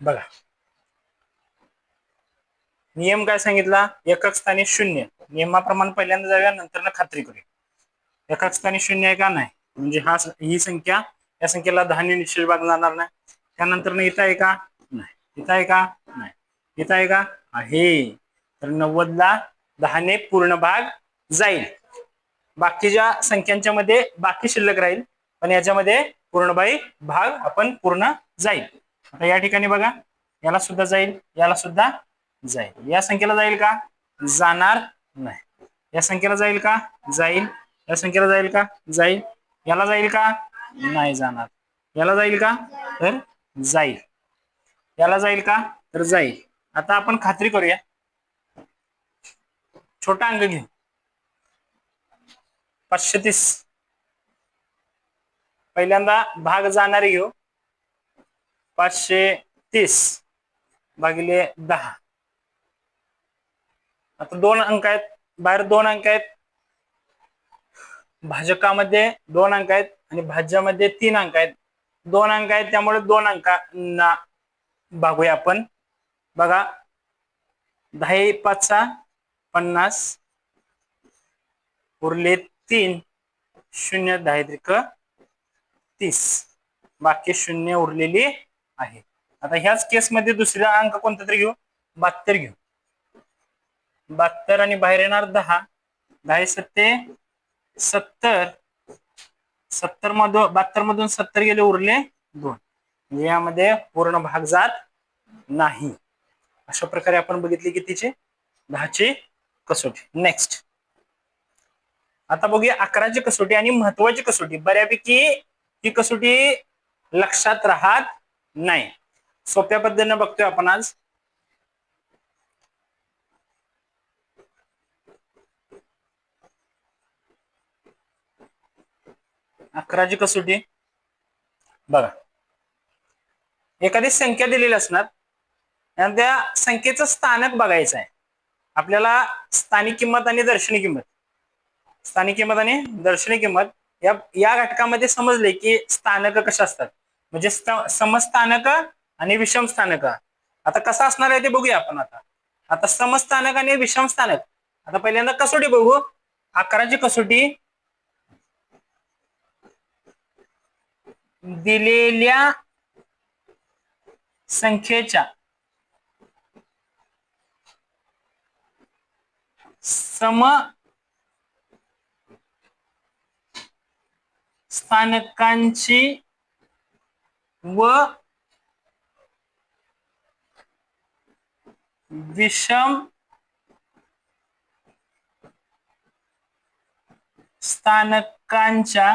बघा नियम काय सांगितला. एकक स्थानी शून्य. नियमाप्रमाणे पहिल्यांदा जाऊया नंतर खात्री करूया. एकक स्थानी शून्य आहे का नाही, म्हणजे ही संख्या या संख्येला 10 ने निश्चित भाग जाणार नाही. त्यानंतर इथं आहे का नाही, इथं आहे का नाही, इथं आहे का आहे. तर 90 ला 10 ने पूर्ण भाग जाईल. बाकीच्या संख्यांच्या मध्ये बाकी शिल्लक राहील, पण याच्यामध्ये पूर्णबाई भाग आपण पूर्ण जाईल. आता या ठिकाणी बघा याला सुद्धा जाईल, याला सुद्धा जाईल. या संख्येला जाईल का जाणार नाही. या संख्येला जाईल का जाईल. या संख्येला जाईल का जाईल. याला जाईल का नाही जाणार. याला जाईल का तर जाईल. याला जाईल का तर जाईल. आता आपण खात्री करूया. छोटा अंक घेऊ 530. पहिल्यांदा भाग जाणारे घेऊ 530 भागिले 10. आता 2 अंक आहेत, बाहेर 2 अंक आहेत, भाजकामध्ये 2 अंक आहेत आणि भाज्यामध्ये 3 अंक आहेत. 2 अंक आहेत त्यामुळे 2 अंकांना भागूया आपण. बघा 10 5 50 उरले 3 0 10 30 बाकी 0 उरलेली आहे. आता ह्याच केसमध्ये दुसरा अंक कोणता तरी घेऊ 72 घेऊ. 72 आणि बाहेर येणार 10. 10 सत्ते 70. 70 मधून 72 मधून 70 गेले उरले 2. यामध्ये पूर्ण भाग जात नाही. अशा प्रकारे आपण बघितली कितीची 10ची कसोटी. नेक्स्ट आता बघूया 11ची कसोटी आणि महत्वाची कसोटी. बऱ्यापैकी ही कसोटी लक्षात राहत नाही. सोप्या पद्धतीने बघतोय आपण आज. अकराची कसोटी बघा. एखादी संख्या दिलेली असणार आणि त्या संख्येचं स्थानक बघायचं आहे आपल्याला. स्थानिक किंमत आणि दर्शनी किंमत. स्थानिक किंमत आणि दर्शनी किंमत या घटकामध्ये समजले की स्थानक कशा असतात, म्हणजे समस्थानक आणि विषम स्थानक. आता कसं असणार आहे ते बघूया आपण. आता समस्थानक आणि विषम स्थानक. आता पहिल्यांदा कसोटी बघू. 11ची कसोटी दिलेल्या संख्येच्या समस्थानकांची व विषम स्थानकांच्या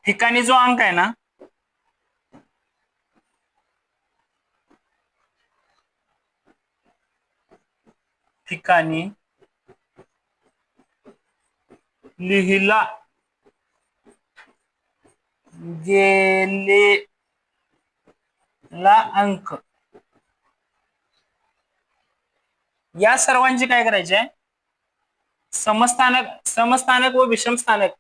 ठिकाणी जो अंक आहे ना ठिकाणी लिहिला गेलेला अंक या सर्वांची काय करायचे आहे समस्थानक व विषम स्थानक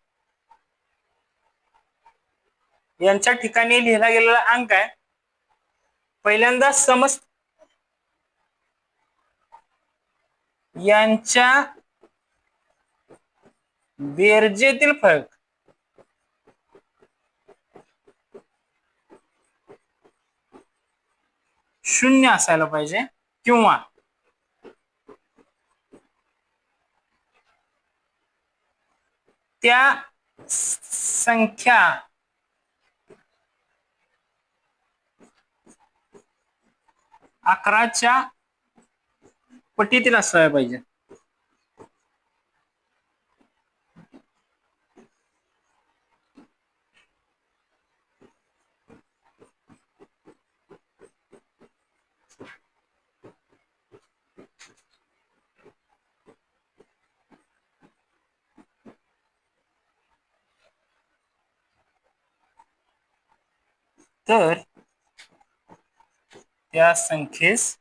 यांच्या ठिकाणी लिहिला गेलेला अंक आहे पहिल्यांदा यांच्या बेरजेतील फरक शून्य असायला पाहिजे किंवा त्या संख्या अकराच्या पटीतील असायला पाहिजे तर त्या संख्येस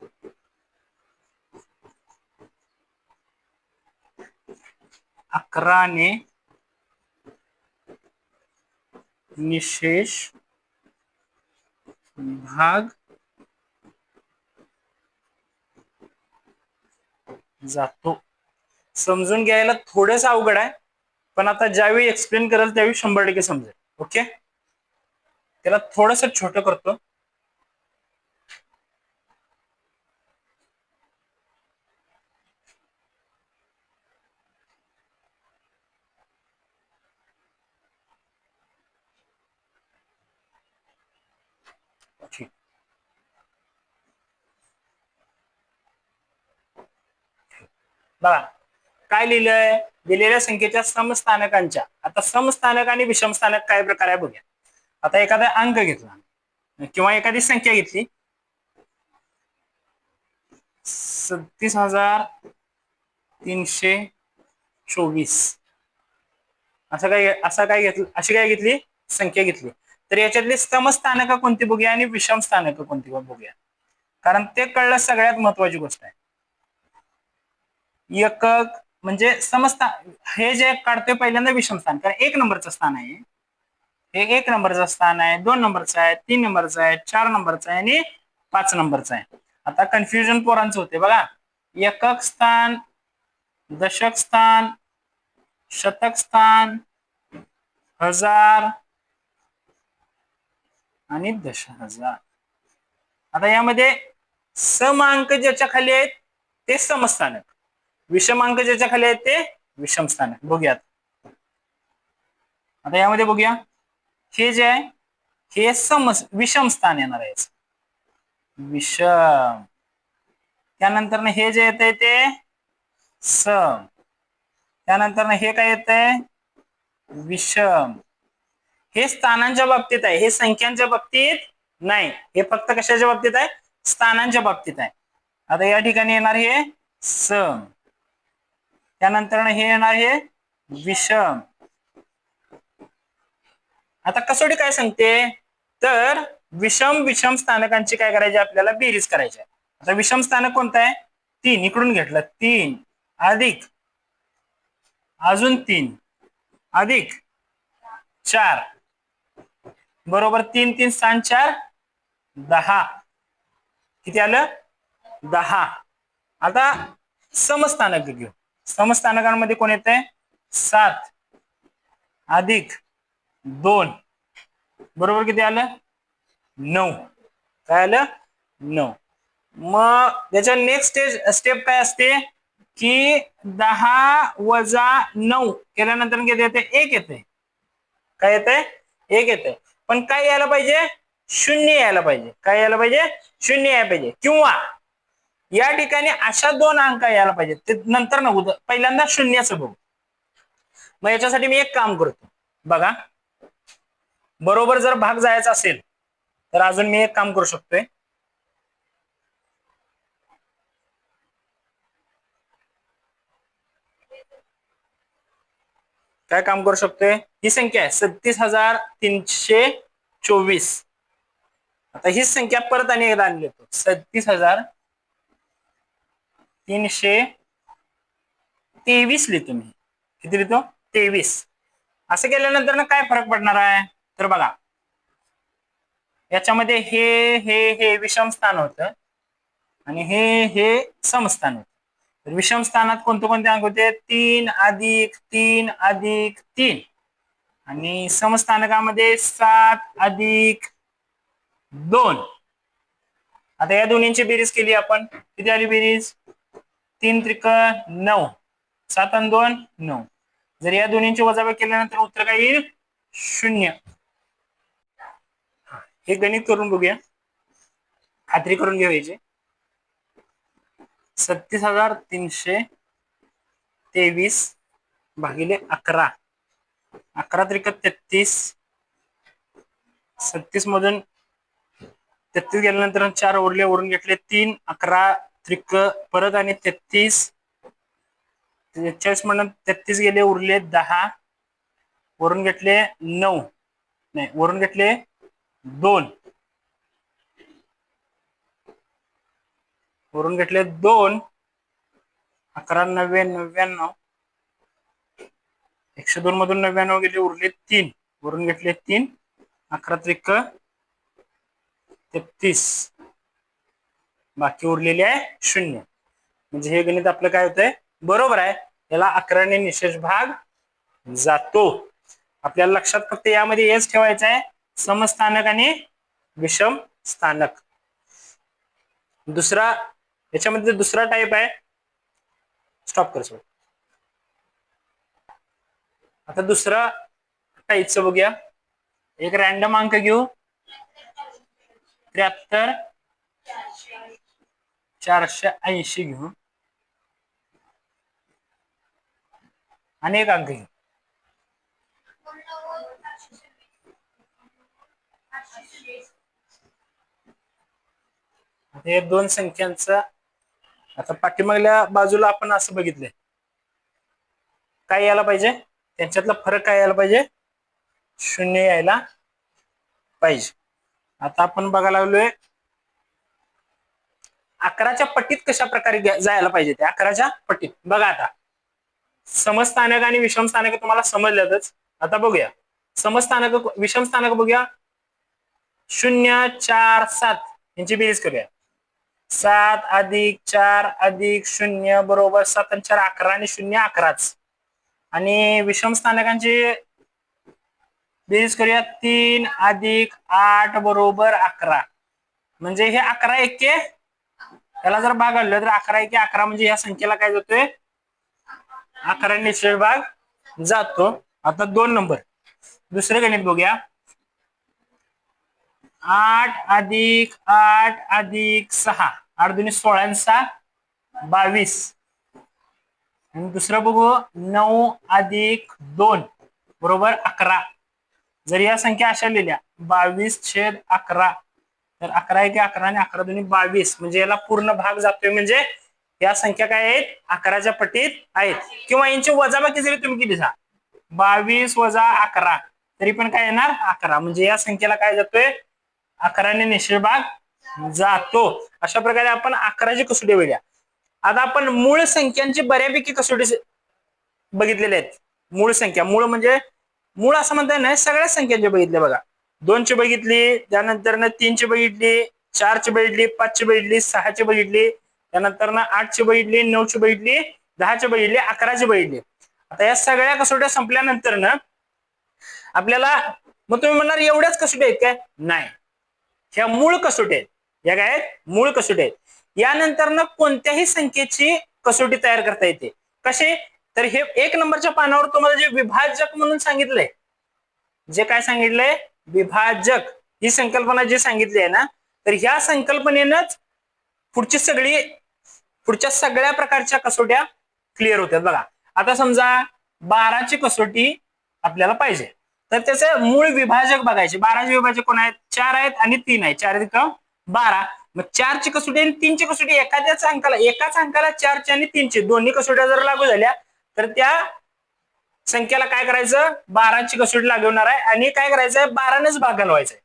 अकराने निशेष भाग जातो समजून घ्यायला थोडंसं अवघड आहे पण आता ज्यावेळी एक्सप्लेन करेल त्यावेळी 100% समजेल ओके त्याला थोडंसं छोटं करतो ठीक बघा काय लिहिलंय दिलेल्या संख्येच्या समस्थानकांच्या आता समस्थानक आणि विषम स्थानक काय प्रकार आहे बघूया आता एखादा अंक घेतला किंवा एखादी संख्या घेतली 37,324 अशी काय घेतली संख्या घेतली तर याच्यातली समस्थानक कोणती बघूया आणि विषम स्थानक कोणती बघूया कारण ते कळलं सगळ्यात महत्वाची गोष्ट आहे एकक म्हणजे समस्थान हे जे काढतोय पहिल्यांदा विषम स्थान कारण 1 नंबरचं स्थान आहे हे 1 नंबरचं स्थान आहे 2 नंबरचं आहे 3 नंबरचं आहे 4 नंबरचं आहे आणि 5 नंबरचं आहे आता कन्फ्युजन पोरांचं होते बघा एकक स्थान दशक स्थान शतक स्थान हजार आणि 10,000 आता यामध्ये समांक ज्याच्या खाली आहेत ते समस्थानक विषमांक ज्याच्या खाली आहेत ते विषम स्थानक बघूयात आता यामध्ये बघूया हे जे आहे हे विषम स्थान येणार आहे विषम त्यानंतर हे जे येत आहे ते सम त्यानंतर हे काय येत आहे विषम हे स्थानांच्या बाबतीत आहे हे संख्यांच्या बाबतीत नाही हे फक्त कशाच्या बाबतीत आहे स्थानांच्या बाबतीत आहे आता या ठिकाणी येणार हे सम त्यानंतर हे येणार हे विषम आता कसोटी काय सांगते तर विषम स्थानकांची काय करायची आपल्याला बेरीज करायची आहे आता विषम स्थानक कोणतं आहे 3 इकडून घेतलं 3 अधिक अजून 3 अधिक 4 बरोबर 3 3 6 4 10 किती आलं 10. आता समस्थानक घेऊ. समस्थानकांमध्ये कोण येत आहे 7 अधिक 2 बरोबर किती आलं 9. काय आलं 9. मग त्याच्या नेक्स्ट स्टेप काय असते की 10 वजा 9 केल्यानंतर किती येते 1 येते. काय येते 1 येते. पण काय यायला पाहिजे 0 यायला पाहिजे. काय यायला पाहिजे 0 यायला पाहिजे. किंवा या ठिकाणी अशा 2 अंक यायला पाहिजेत. ते नंतर नको पहिल्यांदा शून्याचं बघू. मग याच्यासाठी मी एक काम करतो बघा. बरोबर जर भाग जायचा असेल तर अजून मी एक काम करू शकतोय. काय काम करू शकतोय ही संख्या आहे 36,324. आता ही संख्या परत आणि एकदा आणली येतो 36,323 लिहितो मी. किती लिहितो 23. असं केल्यानंतर ना काय फरक पडणार आहे तर बघा याच्यामध्ये हे विषम स्थान होतं आणि हे समस्थान होतं. विषम स्थानात कोणते कोणते अंक होते 3 अधिक 3 अधिक 3 आणि समस्थानकामध्ये 7 अधिक 2. आता या दोन्हींची बेरीज केली आपण किती आली बेरीज 3 त्रिक 9 7 आणि 2 9. जर या दोन्हींची वजाबाकी केल्यानंतर उत्तर काय येईल 0. हे गणित करून बघूया खात्री करून घ्यायची. 36,323 भागिले 11. 11 त्रिक 33. 36 मधून 33 गेल्यानंतर 4 उरले वरून घेतले 3. 11 त्रिक परत आणि 33. 43 मधून 33 गेले उरले 10 वरून घेतले 9 नाही वरून घेतले 2 वरून घेतले 2. 11 90 99 102 मधून 99 गेले उरले 3 वरून घेतले 3. 11 त्रिक 33 बाकी उरलेले आहे 0. म्हणजे हे गणित आपलं काय होतंय बरोबर आहे. याला 11 ने निशेष भाग जातो. आपल्याला लक्षात फक्त यामध्ये हेच ठेवायचं आहे समस्थानक आणि विषम स्थानक. दुसरा याच्यामध्ये दुसरा टाइप आहे स्टॉप कर सर. आता दुसरा टाइपचं बघूया. एक रॅन्डम अंक घेऊ 73 480 घेऊ आणि एक अंक घेऊ. हे दोन संख्यांचा आता पाठीमागल्या बाजूला आपण असं बघितलंय काय यायला पाहिजे त्यांच्यातला फरक काय यायला पाहिजे 0 यायला पाहिजे. आता आपण बघायला लागलोय 11च्या पट्टीत कशा प्रकारे जायला पाहिजे ते 11च्या पट्टीत. बघा आता समस्थानक आणि विषम स्थानक तुम्हाला समजल्यातच. आता बघूया समस्थानक विषम स्थानक बघूया 0 4 7 यांची बेरीज करूया. 7 अधिक 4 अधिक 0 बरोबर 7 आणि 4 11 आणि 0 11च. आणि विषम स्थानकांची बेरीज करूया 3 अधिक 8 बरोबर 11. म्हणजे हे 11 एके त्याला जर भाग आलं तर 11 एके 11 म्हणजे या संख्येला काय जातोय 11 निश्चित भाग जातो. आता 2 नंबर दुसरे गणित बघूया 8 अधिक 8 अधिक 6 8 दुनी 16 आणि 6 22. आणि दुसरं बघू 9 अधिक 2 बरोबर 11. जर या संख्या अशा लिहिल्या 22/11 तर 11 एके 11 आणि 11 दुनी 22 म्हणजे याला पूर्ण भाग जातोय. म्हणजे या संख्या काय आहेत 11च्या पटीत आहेत. किंवा यांची वजाबाकी जरी तुम्ही केली 22 वजा 11 तरी पण काय येणार 11. म्हणजे या संख्येला काय जातोय 11 ने निश्चित भाग जातो. अशा प्रकारे आपण 11ची कसोटी बघूया. आता आपण मूळ संख्यांची बऱ्यापैकी कसोटी बघितलेल्या आहेत. मूळ संख्या मूळ म्हणजे मूळ असं म्हणता येईल सगळ्या संख्यांचे बघितले बघा. 2 ची बघितली त्यानंतर 3 ची बघितली 4ची बघितली, 5ची बघितली, 6ची बघितली, त्यानंतर 8ची बघितली, 9ची बघितली, 10ची बघितली, 11ची बघितली. आता या सगळ्या कसोट्या संपल्यानंतर ना आपल्याला, मग तुम्ही म्हणणार एवढ्याच कसोट्या आहेत काय? नाही, ह्या मूळ कसोट्या आहेत. या काय आहेत? मूळ कसोट्या आहेत. यानंतर ना कोणत्याही संख्येची कसोटी तयार करता येते. कसे? तर हे 1 नंबरच्या पानावर तुम्हाला जे विभाजक म्हणून सांगितलंय, जे काय सांगितलंय, विभाजक ही संकल्पना जी सांगितली आहे ना, तर ह्या संकल्पनेनंच पुढच्या सगळ्या प्रकारच्या कसोट्या क्लिअर होतात. बघा आता समजा 12ची कसोटी आपल्याला पाहिजे, तर त्याचे मूळ विभाजक बघायचे. 12चे विभाजक कोण आहेत? 4 आहेत आणि 3 आहेत. 4 12. मग 4ची कसोटी आणि 3ची कसोटी एकाच अंकाला 4ची आणि 3ची दोन्ही कसोट्या जर लागू झाल्या तर त्या संख्येला काय करायचं? 12ची कसोटी लागवणार आहे आणि काय करायचंय? 12नेच भाग घालवायचा.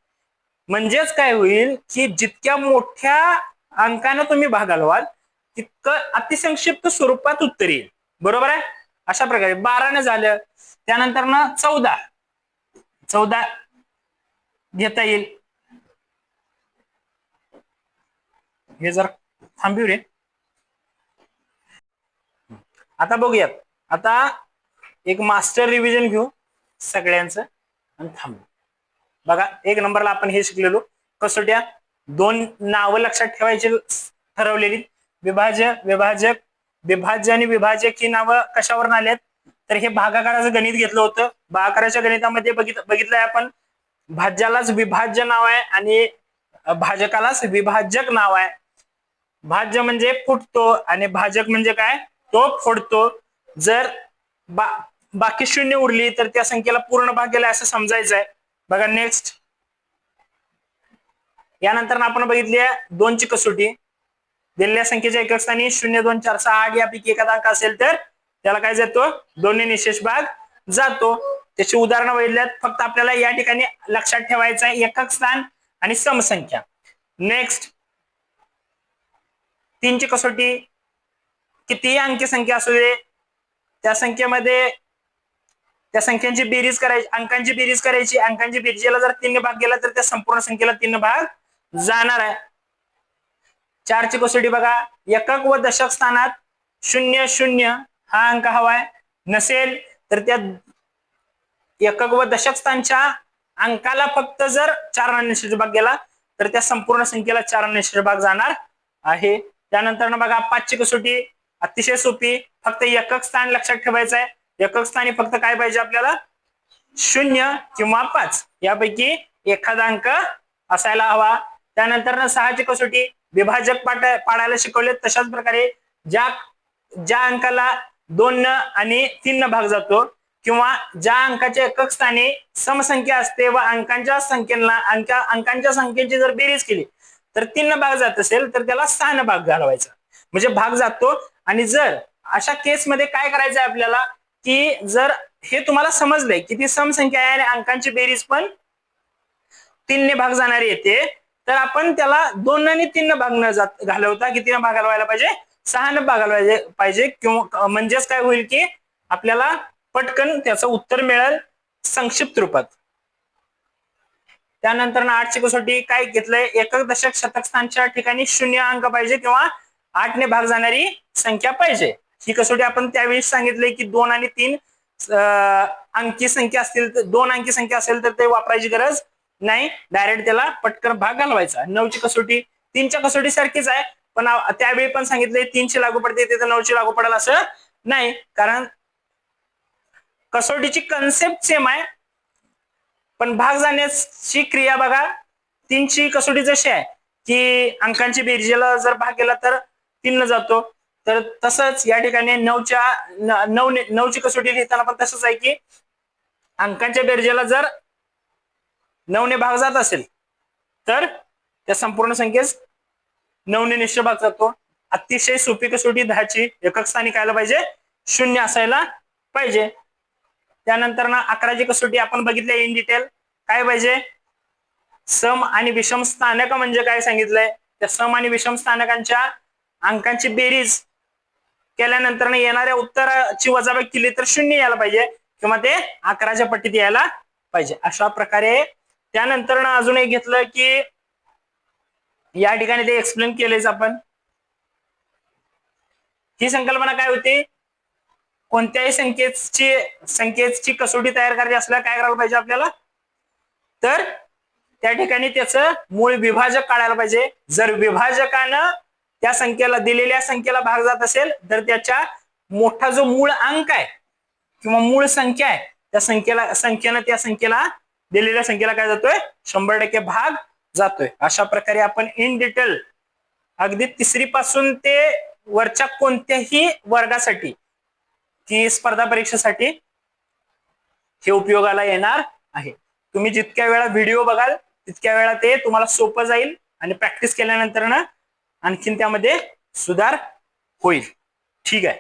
म्हणजेच काय होईल की जितक्या मोठ्या अंकाने तुम्ही भाग घालवाल तितकं अतिसंक्षिप्त स्वरूपात उत्तर येईल. बरोबर आहे? अशा प्रकारे 12ने झालं. त्यानंतर ना 14 घेता येईल. हे जर थांबू रे. आता बघूयात. आता एक मास्टर रिव्हिजन घेऊ सगळ्यांचं आणि थांबू. बघा 1 नंबरला आपण हे शिकलेलो कसोट्या. 2 नावं लक्षात ठेवायची ठरवलेली. विभाज्य आणि विभाजक ही नावं कशावरून आल्यात? तर हे भागाकाराचं गणित घेतलं होतं. भागाकाराच्या गणितामध्ये बघितलंय आपण, भाज्यालाच विभाज्य नाव आहे आणि भाजकालाच विभाजक नाव आहे. भाज्य म्हणजे फुटतो आणि भाजक म्हणजे काय? तो फोडतो. जर बाकी शून्य उरली तर त्या संख्येला पूर्ण भाग गेला असं समजायचं आहे. बघा नेक्स्ट. यानंतर आपण बघितली 2ची कसोटी. दिलेल्या संख्येच्या एकक स्थानी 0, 2, 4, 6, 8 यापैकी एखादा अंक असेल तर त्याला काय जातो? 2ने निशेष भाग जातो. त्याची उदाहरणं बघितल्यात. फक्त आपल्याला या ठिकाणी लक्षात ठेवायचं आहे एकक स्थान आणि समसंख्या. नेक्स्ट 3ची कसोटी. कितीही अंकी संख्या असू दे त्या संख्यांची बेरीज करायची, अंकांची बेरीज करायची. अंकांची बेरजेला जर 3ने भाग गेला तर त्या संपूर्ण संख्येला 3 भाग जाणार आहे. 4ची कसोटी बघा. एकक व दशक स्थानात 0, 0 हा अंक हवाय. नसेल तर त्या एकक व दशक स्थानच्या अंकाला फक्त जर 4 ने निशेष भाग गेला तर त्या संपूर्ण संख्येला 4 ने निशेष भाग जाणार आहे. त्यानंतर बघा 5ची कसोटी. अतिशय सोपी. फक्त एकक स्थान लक्षात ठेवायचं आहे. एकक स्थानी फक्त काय पाहिजे आपल्याला? 0 किंवा 5 यापैकी एखादा अंक असायला हवा. त्यानंतर 6ची कसोटी. विभाजक पाडायला शिकवले तशाच प्रकारे ज्या अंकाला 2 आणि 3 भाग जातो किंवा ज्या अंकाच्या एकक स्थानी समसंख्या असते व अंकांच्या संख्येची जर बेरीज केली तर 3 भाग जात असेल तर त्याला 6 भाग घालवायचा, म्हणजे भाग जातो. आणि जर अशा केसमध्ये काय करायचंय आपल्याला की जर हे तुम्हाला समजलंय की ती समसंख्या आहे आणि अंकांची बेरीज पण 3ने भाग जाणारी येते, तर आपण त्याला 2 आणि 3 भाग न घालवता कितीने भाग घालवायला पाहिजे? 6 भाग घालवायला पाहिजे. किंवा म्हणजेच काय होईल की आपल्याला पटकन त्याचं उत्तर मिळेल संक्षिप्त रूपात. त्यानंतर 8ची कसोटी. काय घेतलंय? एकक दशक शतक स्थानच्या ठिकाणी 0 अंक पाहिजे किंवा 8ने भाग जाणारी संख्या पाहिजे. ही कसोटी आपण त्यावेळी सांगितलंय की 2 आणि 3 अंकी संख्या असतील तर 2 अंकी संख्या असेल तर ते वापरायची गरज नाही. डायरेक्ट त्याला पटकन भाग घालवायचा. 9ची कसोटी. 3च्या कसोटी सारखीच आहे पण त्यावेळी पण सांगितलंय 3ची लागू पडते तिथे 9ची लागू पडेल असं नाही, कारण कसोटीची कन्सेप्ट सेम आहे पण भाग जाण्याची क्रिया बघा. 3ची कसोटी जशी आहे की अंकांची बेरजेला जर भाग गेला तर 3 जातो, तर तसंच या ठिकाणी 9ची कसोटी लिहिताना पण तसंच आहे की अंकांच्या बेरजेला जर 9ने भाग जात असेल तर त्या संपूर्ण संख्येस 9ने निश्चय भाग जातो. अतिशय सोपी कसोटी 10ची. एकक स्थानी काय पाहिजे? 0 असायला पाहिजे. त्यानंतर 11ची कसोटी आपण बघितली इन डिटेल. काय पाहिजे? सम आणि विषम स्थानक म्हणजे काय सांगितलंय? त्या सम आणि विषम स्थानकांच्या अंकांची बेरीज केल्यानंतर येणाऱ्या उत्तराची वजाबाकी केली तर 0 यायला पाहिजे किंवा ते 11च्या पट्टीत यायला पाहिजे. अशा प्रकारे त्यानंतर अजून एक घेतलं की या ठिकाणी ते एक्सप्लेन केलेच आपण. ही संकल्पना काय होती, कोणत्याही संख्येची कसोटी तयार करायची असल्यास काय करायला पाहिजे आपल्याला, तर त्या ठिकाणी त्याचं मूळ विभाजक काढायला पाहिजे. जर विभाजकानं त्या संख्येला, दिलेल्या संख्येला भाग जात असेल तर त्याच्या मोठा जो मूळ अंक आहे किंवा मूळ संख्या आहे त्या संख्येला दिलेल्या संख्येला काय जातोय, 100% भाग जातोय. अशा प्रकारे आपण इन डिटेल अगदी तिसरी पासून ते वरच्या कोणत्याही वर्गासाठी की स्पर्धा परीक्षेसाठी हे उपयोगाला येणार आहे. तुम्ही जितक्या वेळा व्हिडिओ बघाल तितक्या वेळा ते तुम्हाला सोपं जाईल आणि प्रॅक्टिस केल्यानंतर ना आणखीन त्यामध्ये सुधार होईल. ठीक आहे.